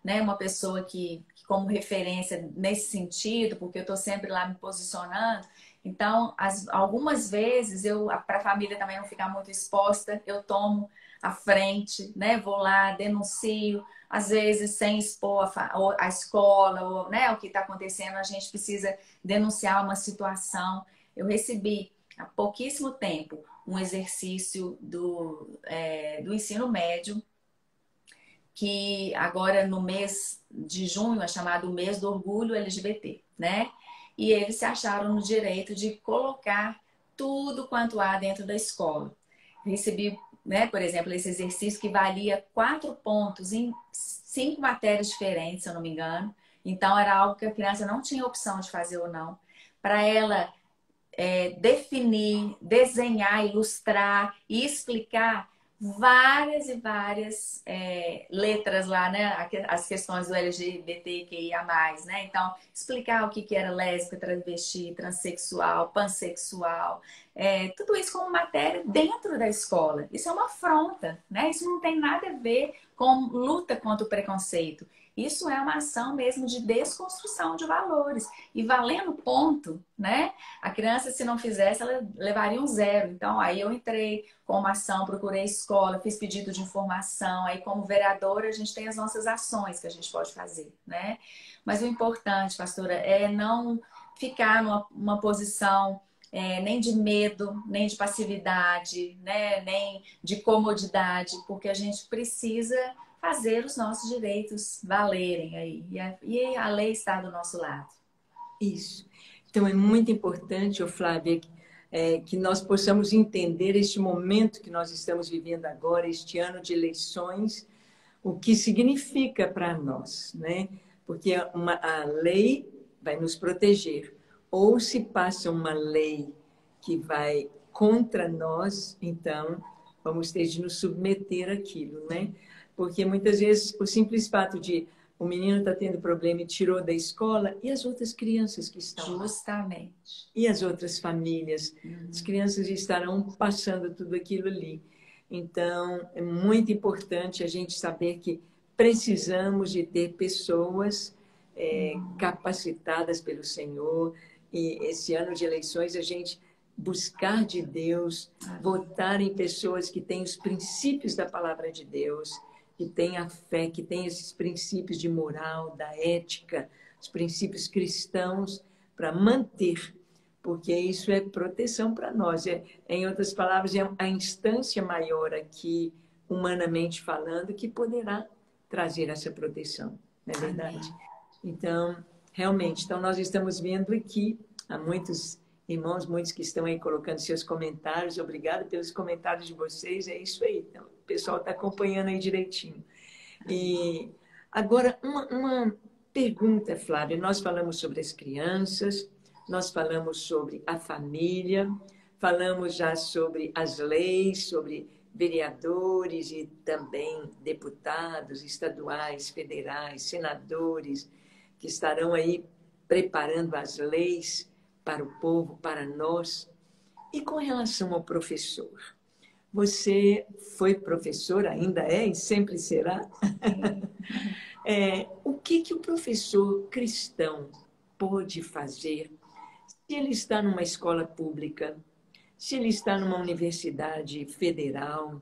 né, uma pessoa que como referência nesse sentido, porque eu estou sempre lá me posicionando. Então, algumas vezes, para a família também não ficar muito exposta, eu tomo a frente, né? Vou lá, denuncio, às vezes sem expor a escola, ou, né, o que está acontecendo, a gente precisa denunciar uma situação. Eu recebi há pouquíssimo tempo um exercício do ensino médio, que agora no mês de junho é chamado o mês do orgulho LGBT, né? E eles se acharam no direito de colocar tudo quanto há dentro da escola. Recebi, né, por exemplo, esse exercício que valia 4 pontos em 5 matérias diferentes, se eu não me engano. Então, era algo que a criança não tinha opção de fazer ou não. Para ela definir, desenhar, ilustrar e explicar várias e várias letras lá, né? As questões do LGBTQIA+, né? Então, explicar o que que era lésbica, travesti, transexual, pansexual, tudo isso como matéria dentro da escola. Isso é uma afronta, né? Isso não tem nada a ver com luta contra o preconceito. Isso é uma ação mesmo de desconstrução de valores. E valendo ponto, né? A criança, se não fizesse, ela levaria um 0. Então, aí eu entrei com uma ação, procurei escola, fiz pedido de informação. Aí, como vereadora, a gente tem as nossas ações que a gente pode fazer, né? Mas o importante, pastora, é não ficar numa posição nem de medo, nem de passividade, né? Nem de comodidade, porque a gente precisa fazer os nossos direitos valerem aí. E a lei está do nosso lado. Isso. Então, é muito importante, Flávia, que nós possamos entender este momento que nós estamos vivendo agora, este ano de eleições, o que significa para nós, né? Porque a lei vai nos proteger. Ou se passa uma lei que vai contra nós, então vamos ter de nos submeter àquilo, né? Porque muitas vezes o simples fato de o menino está tendo problema e tirou da escola, e as outras crianças que estão lá? Justamente. E as outras famílias? As crianças estarão passando tudo aquilo ali. Então, é muito importante a gente saber que precisamos de ter pessoas capacitadas pelo Senhor. E esse ano de eleições, a gente buscar de Deus, votar em pessoas que têm os princípios da palavra de Deus, que têm a fé, que têm esses princípios de moral, da ética, os princípios cristãos, para manter, porque isso é proteção para nós. Em outras palavras, é a instância maior aqui, humanamente falando, que poderá trazer essa proteção, não é verdade? Amém. Então, realmente, nós estamos vendo aqui, há muitos irmãos, muitos que estão aí colocando seus comentários, obrigado pelos comentários de vocês, é isso aí, então, o pessoal está acompanhando aí direitinho. E agora, uma pergunta, Flávia, nós falamos sobre as crianças, nós falamos sobre a família, falamos já sobre as leis, sobre vereadores e também deputados estaduais, federais, senadores, que estarão aí preparando as leis para o povo, para nós. E com relação ao professor? Você foi professor, ainda é e sempre será? O que o professor cristão pode fazer se ele está numa escola pública, se ele está numa universidade federal,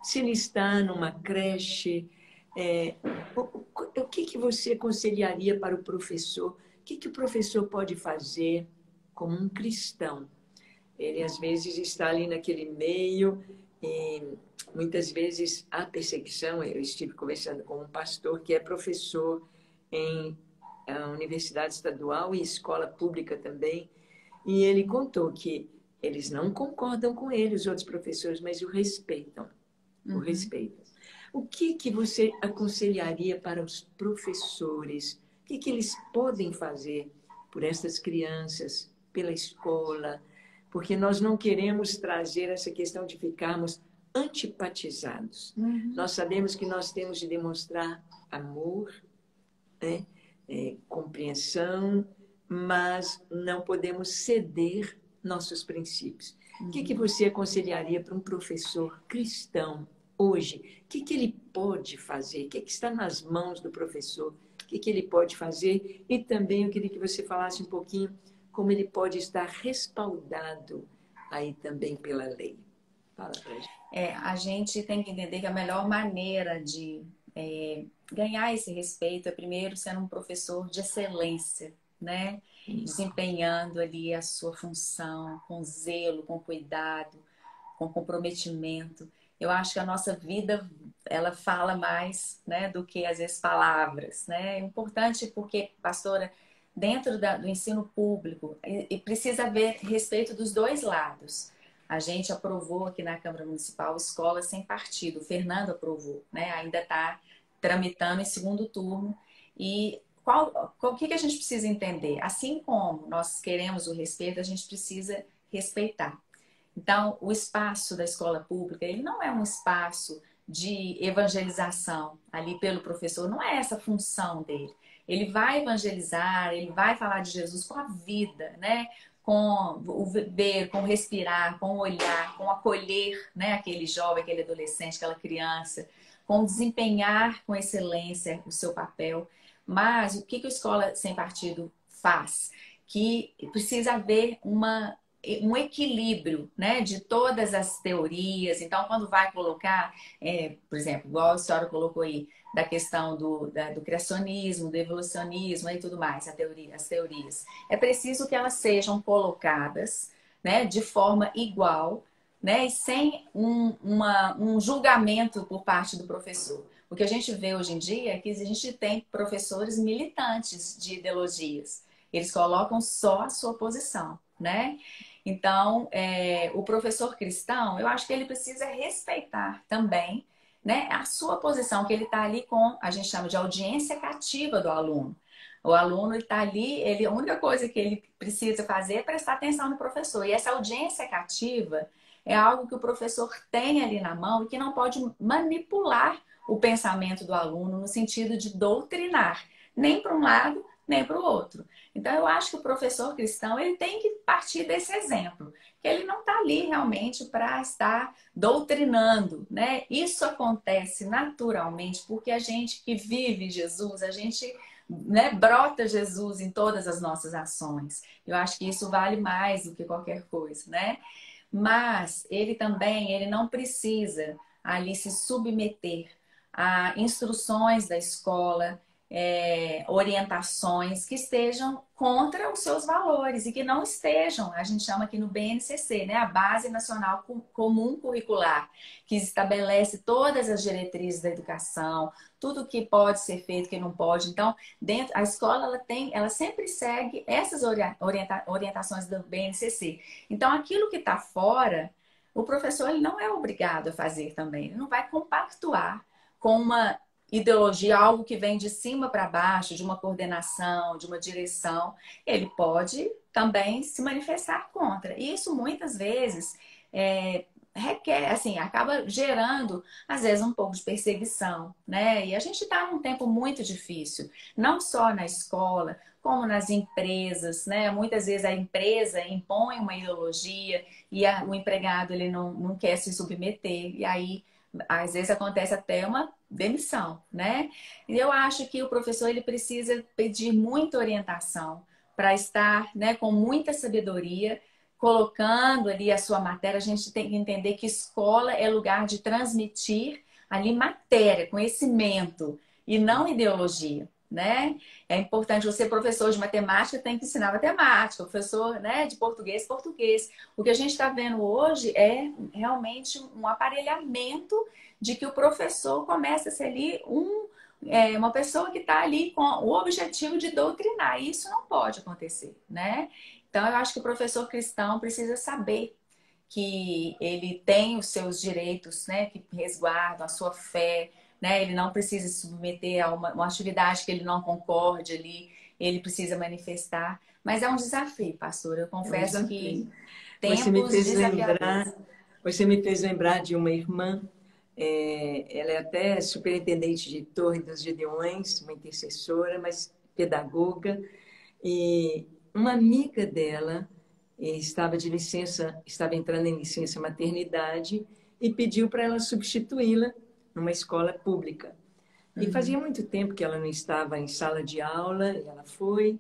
se ele está numa creche? O que você aconselharia para o professor? O que o professor pode fazer como um cristão? Ele, às vezes, está ali naquele meio e muitas vezes há perseguição. Eu estive conversando com um pastor que é professor em universidade estadual e escola pública também, e ele contou que eles não concordam com ele, os outros professores, mas o respeitam. O respeitam. O que você aconselharia para os professores? O que eles podem fazer por essas crianças, pela escola? Porque nós não queremos trazer essa questão de ficarmos antipatizados. Nós sabemos que nós temos de demonstrar amor, né? Compreensão, mas não podemos ceder nossos princípios. O que você aconselharia para um professor cristão hoje? O que ele pode fazer? O que está nas mãos do professor? O que ele pode fazer? E também eu queria que você falasse um pouquinho como ele pode estar respaldado aí também pela lei. Fala pra gente. A gente tem que entender que a melhor maneira de ganhar esse respeito é primeiro sendo um professor de excelência, né? Desempenhando ali a sua função com zelo, com cuidado, com comprometimento. Eu acho que a nossa vida, ela fala mais, né, do que às vezes palavras, né? É importante porque, pastora, dentro do ensino público, e precisa haver respeito dos dois lados. A gente aprovou aqui na Câmara Municipal Escola Sem Partido. O Fernando aprovou, né? Ainda está tramitando em segundo turno. E o que a gente precisa entender? Assim como nós queremos o respeito, a gente precisa respeitar. Então, o espaço da escola pública, ele não é um espaço de evangelização ali pelo professor, não é essa a função dele. Ele vai evangelizar, ele vai falar de Jesus com a vida, né? Com o ver, com o respirar, com o olhar, com acolher, né? Aquele jovem, aquele adolescente, aquela criança, com desempenhar com excelência o seu papel. Mas o que a Escola Sem Partido faz? Que precisa haver um equilíbrio, né, de todas as teorias. Então, quando vai colocar, por exemplo, igual a senhora colocou aí, da questão do criacionismo, do evolucionismo e tudo mais, as teorias, é preciso que elas sejam colocadas, né, de forma igual, né, e sem um julgamento por parte do professor. O que a gente vê hoje em dia é que a gente tem professores militantes de ideologias. Eles colocam só a sua posição, né? Então, o professor cristão, eu acho que ele precisa respeitar também, né, a sua posição, que ele está ali com, a gente chama de audiência cativa do aluno. O aluno está ali, a única coisa que ele precisa fazer é prestar atenção no professor. E essa audiência cativa é algo que o professor tem ali na mão e que não pode manipular o pensamento do aluno no sentido de doutrinar, nem para um lado, nem para o outro. Então, eu acho que o professor cristão ele tem que partir desse exemplo, que ele não está ali realmente para estar doutrinando, né? Isso acontece naturalmente porque a gente que vive Jesus, a gente, né, brota Jesus em todas as nossas ações. Eu acho que isso vale mais do que qualquer coisa, né? Mas ele não precisa ali se submeter a instruções da escola, orientações que estejam contra os seus valores e que não estejam, a gente chama aqui no BNCC, né, a Base Nacional Comum Curricular, que estabelece todas as diretrizes da educação, tudo que pode ser feito, que não pode. Então, a escola ela sempre segue essas orientações do BNCC. Então, aquilo que está fora, o professor ele não é obrigado a fazer também, ele não vai compactuar com uma ideologia, algo que vem de cima para baixo, de uma coordenação, de uma direção, ele pode também se manifestar contra. E isso muitas vezes requer, assim, acaba gerando, às vezes, um pouco de perseguição, né? E a gente está num tempo muito difícil, não só na escola, como nas empresas, né? Muitas vezes a empresa impõe uma ideologia e o empregado ele não quer se submeter, e aí às vezes acontece até uma demissão, né? E eu acho que o professor ele precisa pedir muita orientação para estar, né, com muita sabedoria, colocando ali a sua matéria. A gente tem que entender que escola é lugar de transmitir ali matéria, conhecimento e não ideologia, né? É importante, você professor de matemática tem que ensinar matemática, professor, né, de português, português. O que a gente está vendo hoje é realmente um aparelhamento de que o professor começa a ser ali uma pessoa que está ali com o objetivo de doutrinar. E isso não pode acontecer, né? Então, eu acho que o professor cristão precisa saber que ele tem os seus direitos, né, que resguardam a sua fé, né? Ele não precisa se submeter a uma atividade que ele não concorde ali, ele precisa manifestar. Mas é um desafio, pastor. Eu confesso que Você me tempos fez desafiadores. lembrar, você me fez lembrar de uma irmã, ela é até superintendente de Torre dos Gedeões, uma intercessora, mas pedagoga, e uma amiga dela estava de licença, estava entrando em licença maternidade e pediu para ela substituí-la numa escola pública. E fazia muito tempo que ela não estava em sala de aula, e ela foi,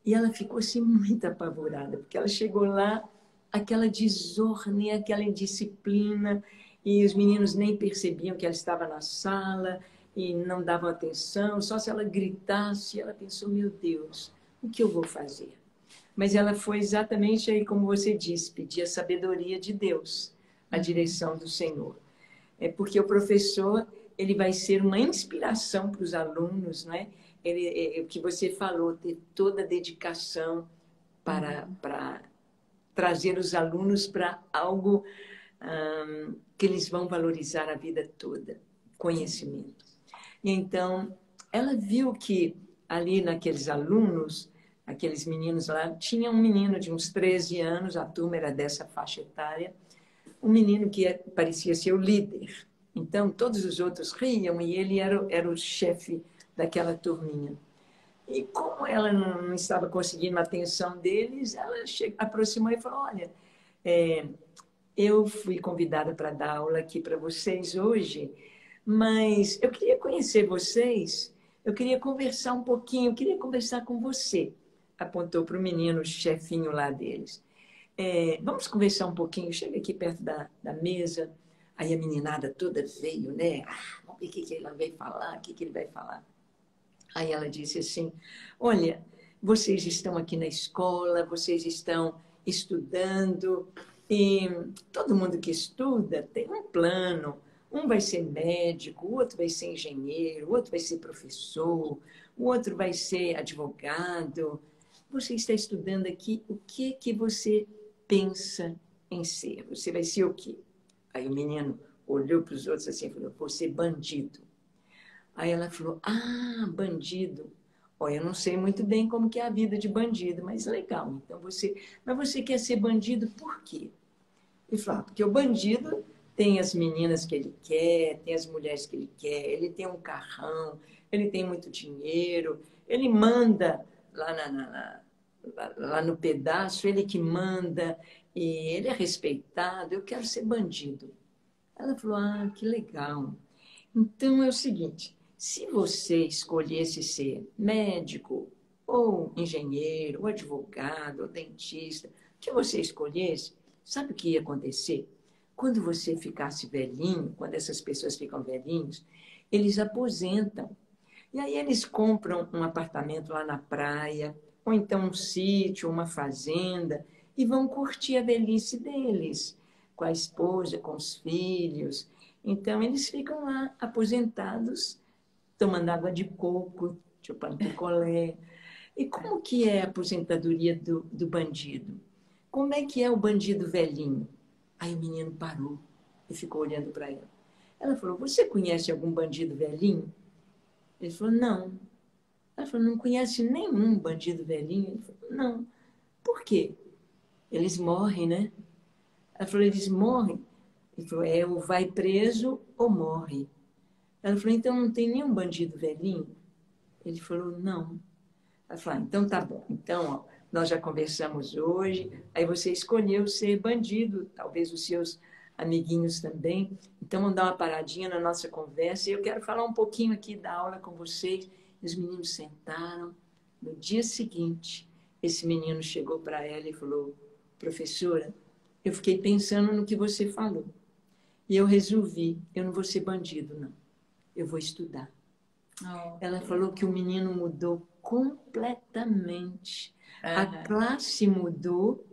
e ela ficou assim muito apavorada, porque ela chegou lá, aquela desordem, aquela indisciplina, e os meninos nem percebiam que ela estava na sala e não davam atenção, só se ela gritasse. Ela pensou, meu Deus, o que eu vou fazer? Mas ela foi exatamente aí, como você disse, pedir a sabedoria de Deus, a direção do Senhor. É porque o professor ele vai ser uma inspiração para os alunos, não é? O que você falou, ter toda a dedicação para trazer os alunos para algo que eles vão valorizar a vida toda, conhecimento. E então, ela viu que ali naqueles alunos aqueles meninos lá. Tinha um menino de uns 13 anos, a turma era dessa faixa etária, um menino que parecia ser o líder. Então, todos os outros riam e ele era o chefe daquela turminha. E como ela não estava conseguindo a atenção deles, ela aproximou e falou, olha, eu fui convidada para dar aula aqui para vocês hoje, mas eu queria conhecer vocês, eu queria conversar um pouquinho, eu queria conversar com você. Apontou para o menino, o chefinho lá deles. Vamos conversar um pouquinho, chega aqui perto da mesa. Aí a meninada toda veio, né? Vamos ver o que ela vai falar, o que ele vai falar. Aí ela disse assim, olha, vocês estão aqui na escola, vocês estão estudando, e todo mundo que estuda tem um plano. Um vai ser médico, o outro vai ser engenheiro, o outro vai ser professor, o outro vai ser advogado. Você está estudando aqui, o que você pensa em ser? Você vai ser o quê? Aí o menino olhou para os outros assim e falou, vou ser bandido. Aí ela falou, bandido. Olha, eu não sei muito bem como que é a vida de bandido, mas legal. Então mas você quer ser bandido por quê? Ele falou, porque o bandido tem as meninas que ele quer, tem as mulheres que ele quer, ele tem um carrão, ele tem muito dinheiro, ele manda lá no pedaço, ele que manda, e ele é respeitado, eu quero ser bandido. Ela falou, que legal. Então é o seguinte, se você escolhesse ser médico, ou engenheiro, ou advogado, ou dentista, o que você escolhesse, sabe o que ia acontecer? Quando você ficasse velhinho, quando essas pessoas ficam velhinhos, eles aposentam. E aí eles compram um apartamento lá na praia, ou então um sítio, uma fazenda, e vão curtir a velhice deles, com a esposa, com os filhos. Então, eles ficam lá, aposentados, tomando água de coco, chupando picolé. E como que é a aposentadoria do bandido? Como é que é o bandido velhinho? Aí o menino parou e ficou olhando para ela. Ela falou, você conhece algum bandido velhinho? Ele falou, não. Ela falou, não conhece nenhum bandido velhinho? Ele falou, não. Por quê? Eles morrem, né? Ela falou, eles morrem? Ele falou, ou vai preso ou morre. Ela falou, então não tem nenhum bandido velhinho? Ele falou, não. Ela falou, então tá bom. Então, ó, nós já conversamos hoje, aí você escolheu ser bandido, talvez os seus amiguinhos também. Então, vamos dar uma paradinha na nossa conversa. E eu quero falar um pouquinho aqui da aula com vocês. Os meninos sentaram. No dia seguinte, esse menino chegou para ela e falou, professora, eu fiquei pensando no que você falou. E eu resolvi, eu não vou ser bandido, não. Eu vou estudar. Ela falou que o menino mudou completamente. A classe mudou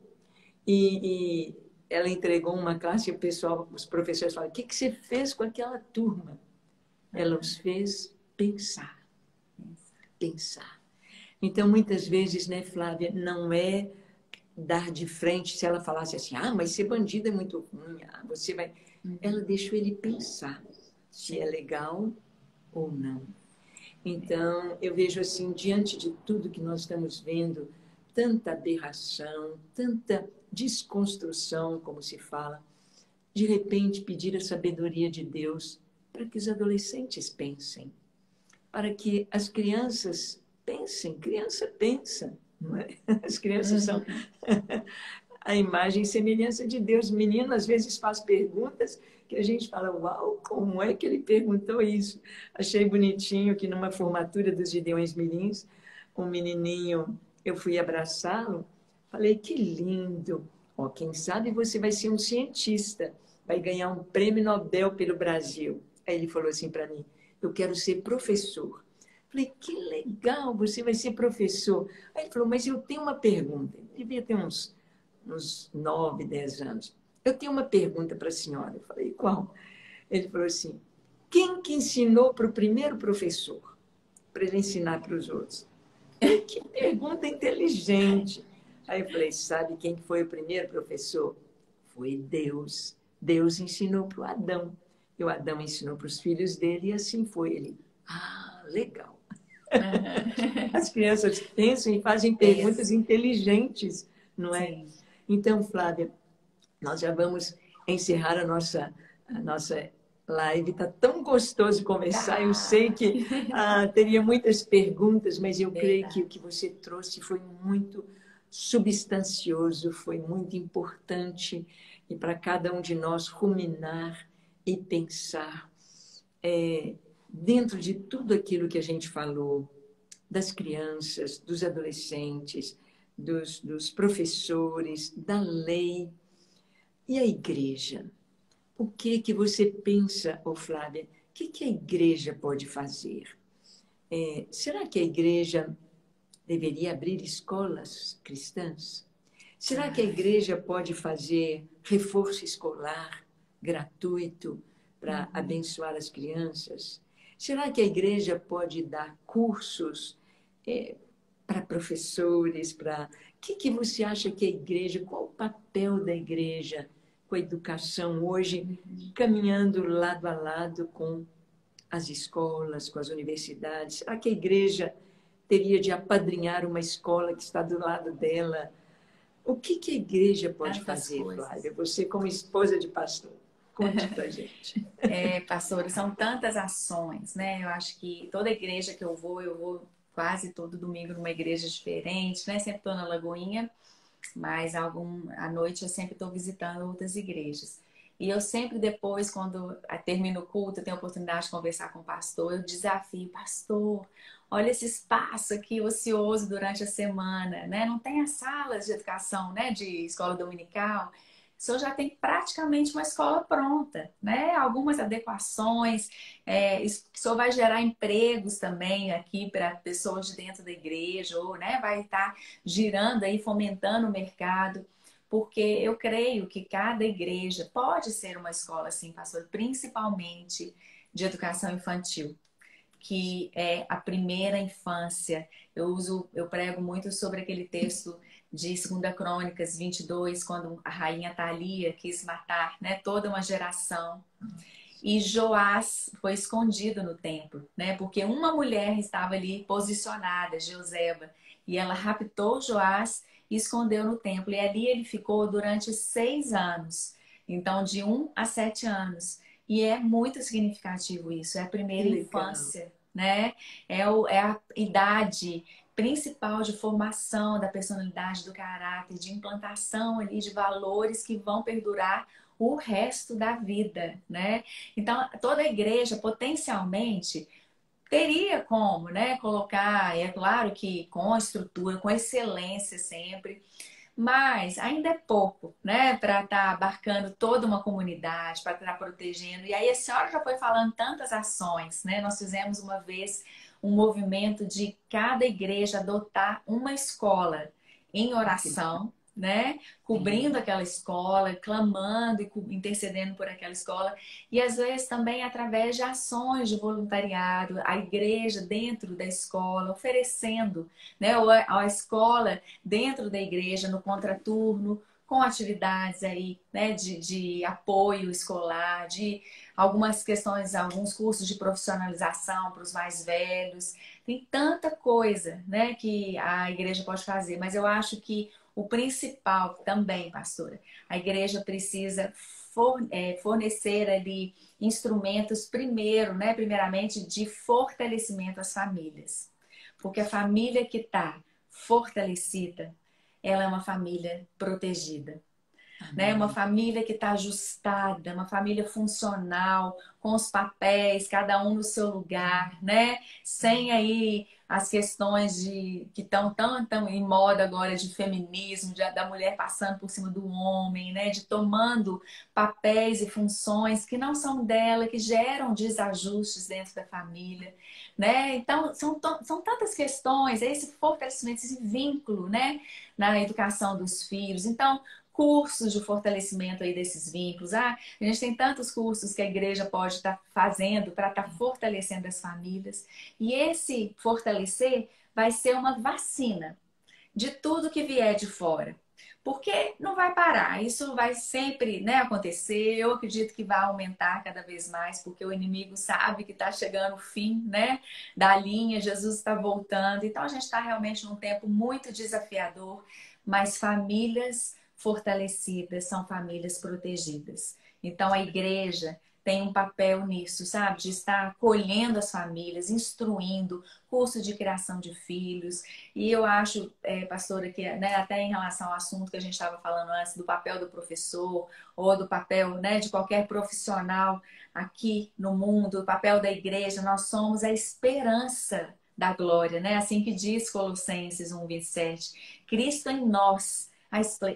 e ela entregou uma classe e os professores falaram, o que você fez com aquela turma? Ela os fez pensar. Pensar. Então, muitas vezes, né, Flávia, não é dar de frente se ela falasse assim, mas ser bandido é muito ruim, você vai... Ela deixou ele pensar se é legal ou não. Então, eu vejo assim, diante de tudo que nós estamos vendo, tanta aberração, tanta desconstrução, como se fala, de repente pedir a sabedoria de Deus para que os adolescentes pensem, para que as crianças pensem. Criança pensa, não é? As crianças são a imagem e semelhança de Deus. O menino, às vezes, faz perguntas que a gente fala, uau, como é que ele perguntou isso? Achei bonitinho que numa formatura dos Gideões Mirins, um menininho, eu fui abraçá-lo, falei, que lindo, quem sabe você vai ser um cientista, vai ganhar um prêmio Nobel pelo Brasil. Aí ele falou assim para mim, eu quero ser professor. Falei, que legal, você vai ser professor. Aí ele falou, mas eu tenho uma pergunta. Ele devia ter uns 9, 10 anos. Eu tenho uma pergunta para a senhora. Eu falei, qual? Ele falou assim, quem que ensinou para o primeiro professor? Para ele ensinar para os outros. Que pergunta inteligente. Aí eu falei, sabe quem foi o primeiro professor? Foi Deus. Deus ensinou para o Adão. E o Adão ensinou para os filhos dele e assim foi. Ele, legal. Aham. As crianças pensam e fazem perguntas Penso. inteligentes, não é? Sim. Então, Flávia, nós já vamos encerrar a nossa live. Está tão gostoso conversar. Eu sei Tá. que teria muitas perguntas, mas eu creio que o Verdade. que você trouxe foi muito substancioso, foi muito importante e para cada um de nós ruminar e pensar dentro de tudo aquilo que a gente falou, das crianças, dos adolescentes, dos professores, da lei e a igreja. O que que você pensa, ô Flávia? O que que a igreja pode fazer? Será que a igreja deveria abrir escolas cristãs? Será que a Ai. igreja pode fazer reforço escolar gratuito para Uhum. abençoar as crianças? Será que a igreja pode dar cursos para professores? O que que você acha que a igreja, qual o papel da igreja com a educação hoje, caminhando lado a lado com as escolas, com as universidades? Será que a igreja teria de apadrinhar uma escola que está do lado dela? O que que a igreja pode Tantas fazer, coisas. Flávia? Você, como esposa de pastor, conte para gente. Pastora, são tantas ações, né? Eu acho que toda igreja que eu vou quase todo domingo numa igreja diferente, né? Sempre estou na Lagoinha, mas à noite eu sempre estou visitando outras igrejas. E eu sempre depois, quando termino o culto, eu tenho a oportunidade de conversar com o pastor, eu desafio, pastor, olha esse espaço aqui ocioso durante a semana, né? Não tem as salas de educação, né? De escola dominical. O senhor já tem praticamente uma escola pronta, né? Algumas adequações, o senhor vai gerar empregos também aqui para pessoas de dentro da igreja, ou né, vai estar girando aí, fomentando o mercado, porque eu creio que cada igreja pode ser uma escola, assim, pastor, principalmente de educação infantil, que é a primeira infância. Eu prego muito sobre aquele texto de 2 Crônicas 22, quando a rainha Thalia quis matar, né, toda uma geração. E Joás foi escondido no templo, né? Porque uma mulher estava ali posicionada, Jeoseba, e ela raptou Joás e escondeu no templo. E ali ele ficou durante 6 anos. Então, de 1 a 7 anos. E é muito significativo isso. É a Que primeira legal. infância, né? É a idade principal de formação da personalidade, do caráter, de implantação ali de valores que vão perdurar o resto da vida, né? Então, toda a igreja potencialmente teria como, né, colocar, é claro que com estrutura, com excelência sempre, mas ainda é pouco, né, para estar abarcando toda uma comunidade, para estar protegendo. E aí a senhora já foi falando tantas ações, né? Nós fizemos uma vez um movimento de cada igreja adotar uma escola em oração, né? Cobrindo Sim, aquela escola, clamando e intercedendo por aquela escola. E às vezes também através de ações de voluntariado, a igreja dentro da escola, oferecendo, né? Ou a escola dentro da igreja, no contraturno, com atividades aí, né, de apoio escolar, de algumas questões, alguns cursos de profissionalização para os mais velhos. Tem tanta coisa, né, que a igreja pode fazer, mas eu acho que o principal também, pastora, a igreja precisa fornecer ali instrumentos primeiro, né, primeiramente de fortalecimento às famílias. Porque a família que está fortalecida, ela é uma família protegida, né? Uma amém. família que está ajustada, uma família funcional, com os papéis, cada um no seu lugar, né? Sem aí as questões que estão tão em moda agora de feminismo, da mulher passando por cima do homem, né? De tomando papéis e funções que não são dela, que geram desajustes dentro da família, né? Então, são tantas questões, esse fortalecimento, esse vínculo, né? Na educação dos filhos. Então, cursos de fortalecimento aí desses vínculos. A gente tem tantos cursos que a igreja pode estar fazendo para estar fortalecendo as famílias. E esse fortalecer vai ser uma vacina de tudo que vier de fora. Porque não vai parar, isso vai sempre, né, acontecer. Eu acredito que vai aumentar cada vez mais, porque o inimigo sabe que está chegando o fim, né, da linha, Jesus está voltando. Então a gente está realmente num tempo muito desafiador, mas famílias fortalecidas são famílias protegidas. Então a igreja tem um papel nisso, sabe? De estar acolhendo as famílias, instruindo, curso de criação de filhos. E eu acho, pastora, que né, até em relação ao assunto que a gente estava falando antes, do papel do professor, ou do papel, né, de qualquer profissional aqui no mundo, o papel da igreja, nós somos a esperança da glória, né? Assim que diz Colossenses 1:27. Cristo em nós,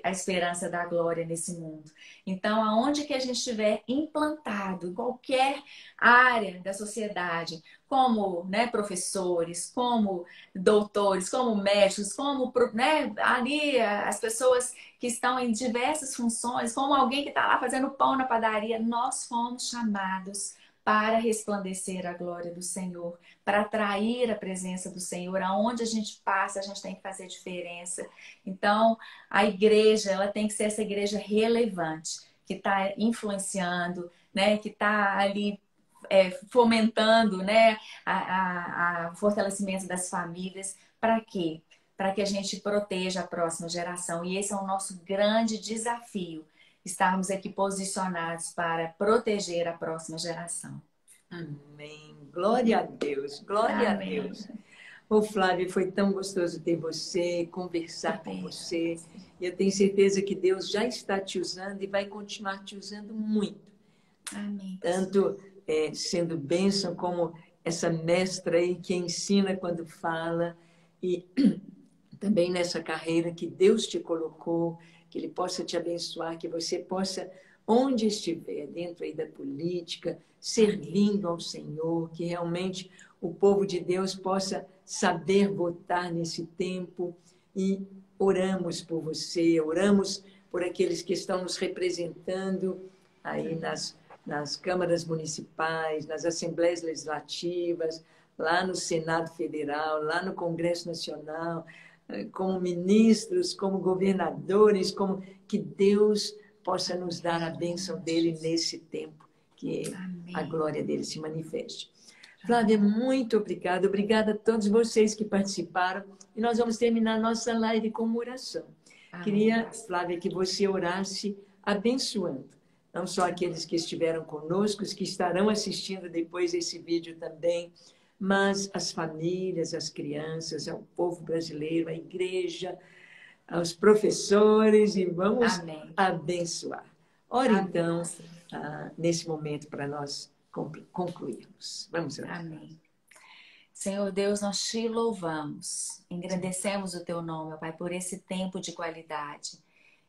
a esperança da glória nesse mundo. Então, aonde que a gente estiver implantado, em qualquer área da sociedade, como né, professores, como doutores, como médicos, como né, ali as pessoas que estão em diversas funções, como alguém que está lá fazendo pão na padaria, nós fomos chamados para resplandecer a glória do Senhor, para atrair a presença do Senhor. Aonde a gente passa, a gente tem que fazer diferença. Então, a igreja, ela tem que ser essa igreja relevante, que está influenciando, né, que está ali fomentando, né, o fortalecimento das famílias. Para quê? Para que a gente proteja a próxima geração. E esse é o nosso grande desafio, estarmos aqui posicionados para proteger a próxima geração. Amém. Glória a Deus, glória a Amém. Deus. Ô Flávia, foi tão gostoso ter você, conversar com Amém. você. Eu tenho certeza que Deus já está te usando e vai continuar te usando muito. Amém. Tanto sendo bênção como essa mestra aí que ensina quando fala e também nessa carreira que Deus te colocou, que Ele possa te abençoar, que você possa, onde estiver, dentro aí da política, servindo ao Senhor, que realmente o povo de Deus possa saber votar nesse tempo. E oramos por você, oramos por aqueles que estão nos representando aí nas câmaras municipais, nas assembleias legislativas, lá no Senado Federal, lá no Congresso Nacional, como ministros, como governadores, como que Deus possa nos dar a bênção dele nesse tempo, que Amém. a glória dele se manifeste. Flávia, muito obrigada. Obrigada a todos vocês que participaram. E nós vamos terminar nossa live com uma oração. Amém. Queria, Flávia, que você orasse abençoando, não só aqueles que estiveram conosco, os que estarão assistindo depois esse vídeo também, mas as famílias, as crianças, ao povo brasileiro, à igreja, aos professores, e vamos Amém. abençoar. Ora, Amém. então, nesse momento, para nós concluirmos. Vamos orar. Amém. Senhor Deus, nós te louvamos, engrandecemos o teu nome, ó Pai, por esse tempo de qualidade.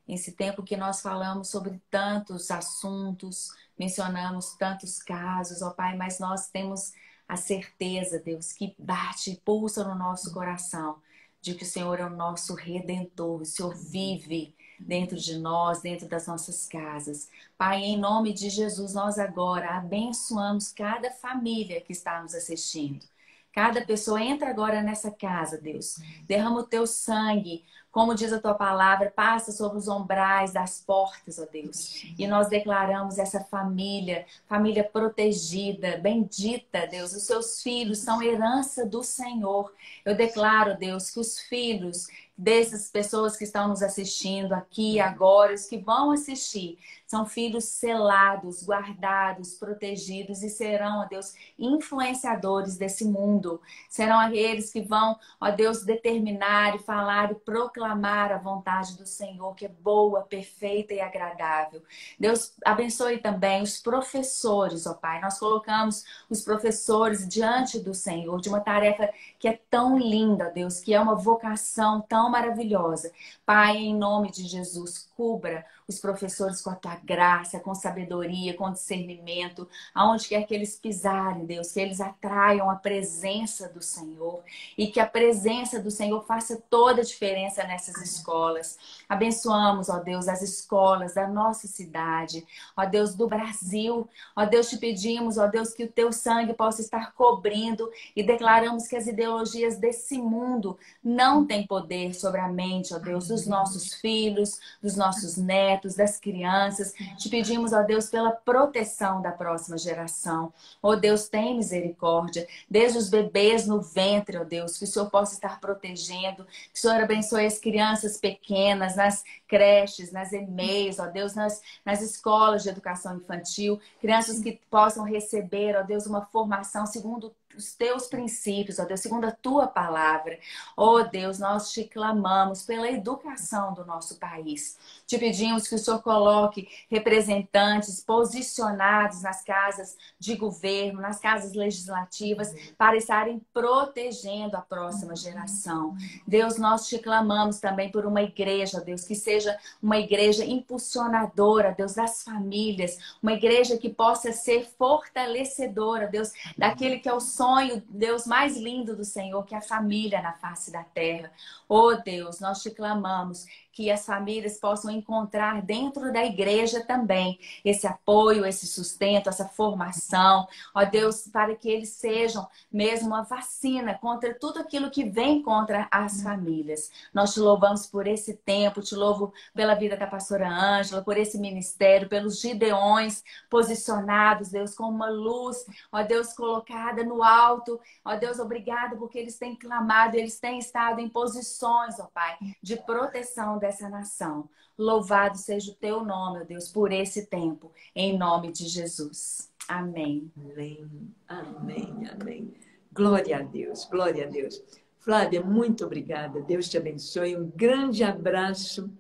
Esse tempo que nós falamos sobre tantos assuntos, mencionamos tantos casos, ó Pai, mas nós temos a certeza, Deus, que bate e pulsa no nosso coração, de que o Senhor é o nosso Redentor, o Senhor vive dentro de nós, dentro das nossas casas. Pai, em nome de Jesus, nós agora abençoamos cada família que está nos assistindo. Cada pessoa entra agora nessa casa, Deus. Derrama o teu sangue, como diz a tua palavra, passa sobre os umbrais das portas, ó Deus. E nós declaramos essa família, família protegida, bendita, Deus. Os seus filhos são herança do Senhor. Eu declaro, Deus, que os filhos dessas pessoas que estão nos assistindo aqui agora, os que vão assistir, são filhos selados, guardados, protegidos e serão, ó Deus, influenciadores desse mundo. Serão aqueles que vão, ó Deus, determinar e falar e proclamar a vontade do Senhor, que é boa, perfeita e agradável. Deus abençoe também os professores, ó Pai. Nós colocamos os professores diante do Senhor, de uma tarefa que é tão linda, Deus, que é uma vocação tão maravilhosa. Pai, em nome de Jesus, cubra os professores com a tua graça, com sabedoria, com discernimento, aonde quer que eles pisarem, Deus, que eles atraiam a presença do Senhor e que a presença do Senhor faça toda a diferença nessas escolas. Abençoamos, ó Deus, as escolas da nossa cidade, ó Deus, do Brasil. Ó Deus, te pedimos, ó Deus, que o teu sangue possa estar cobrindo e declaramos que as ideologias desse mundo não têm poder sobre a mente, ó Deus, dos nossos filhos, dos nossos netos, das crianças. Te pedimos, ó Deus, pela proteção da próxima geração. Ó Deus, tem misericórdia, desde os bebês no ventre, ó Deus, que o Senhor possa estar protegendo, que o Senhor abençoe as crianças pequenas, nas creches, nas EMEIs, ó Deus, nas escolas de educação infantil, crianças que possam receber, ó Deus, uma formação segundo os teus princípios, ó Deus, segundo a tua palavra. Ó Deus, nós te clamamos pela educação do nosso país. Te pedimos que o Senhor coloque representantes posicionados nas casas de governo, nas casas legislativas, para estarem protegendo a próxima geração. Deus, nós te clamamos também por uma igreja, Deus, que seja uma igreja impulsionadora, Deus, das famílias, uma igreja que possa ser fortalecedora, Deus, daquele que é o sonho, Deus, mais lindo do Senhor, que é a família na face da terra. Oh Deus, nós te clamamos que as famílias possam encontrar dentro da igreja também esse apoio, esse sustento, essa formação. Ó Deus, para que eles sejam mesmo uma vacina contra tudo aquilo que vem contra as famílias. Nós te louvamos por esse tempo, te louvo pela vida da pastora Ângela, por esse ministério, pelos gideões posicionados, Deus, com uma luz, ó Deus, colocada no alto. Ó Deus, obrigado porque eles têm clamado, eles têm estado em posições, ó Pai, de proteção dessa nação. Louvado seja o teu nome, ó Deus, por esse tempo, em nome de Jesus. Amém. Amém, amém, amém. Glória a Deus, glória a Deus. Flávia, muito obrigada. Deus te abençoe. Um grande abraço.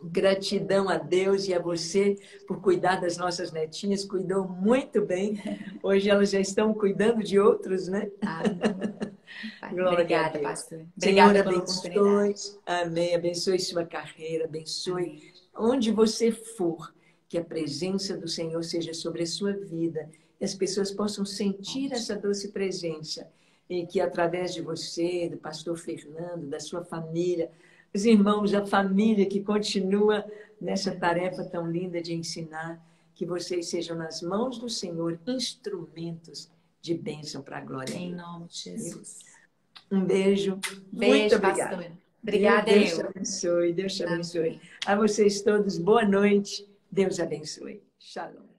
Gratidão a Deus e a você por cuidar das nossas netinhas. Cuidou muito bem. Hoje elas já estão cuidando de outros, né? Obrigada, pastor. Obrigada pela oportunidade. Amém. Abençoe sua carreira, abençoe amém. Onde você for, que a presença do Senhor seja sobre a sua vida e as pessoas possam sentir essa doce presença e que através de você, do pastor Fernando, da sua família, os irmãos, a família que continua nessa tarefa tão linda de ensinar, que vocês sejam nas mãos do Senhor instrumentos de bênção para a glória. Em nome de Jesus. Um beijo. Beijo, muito obrigada. pastor. Obrigada, Deus te abençoe. Deus te abençoe. A vocês todos, boa noite. Deus abençoe. Shalom.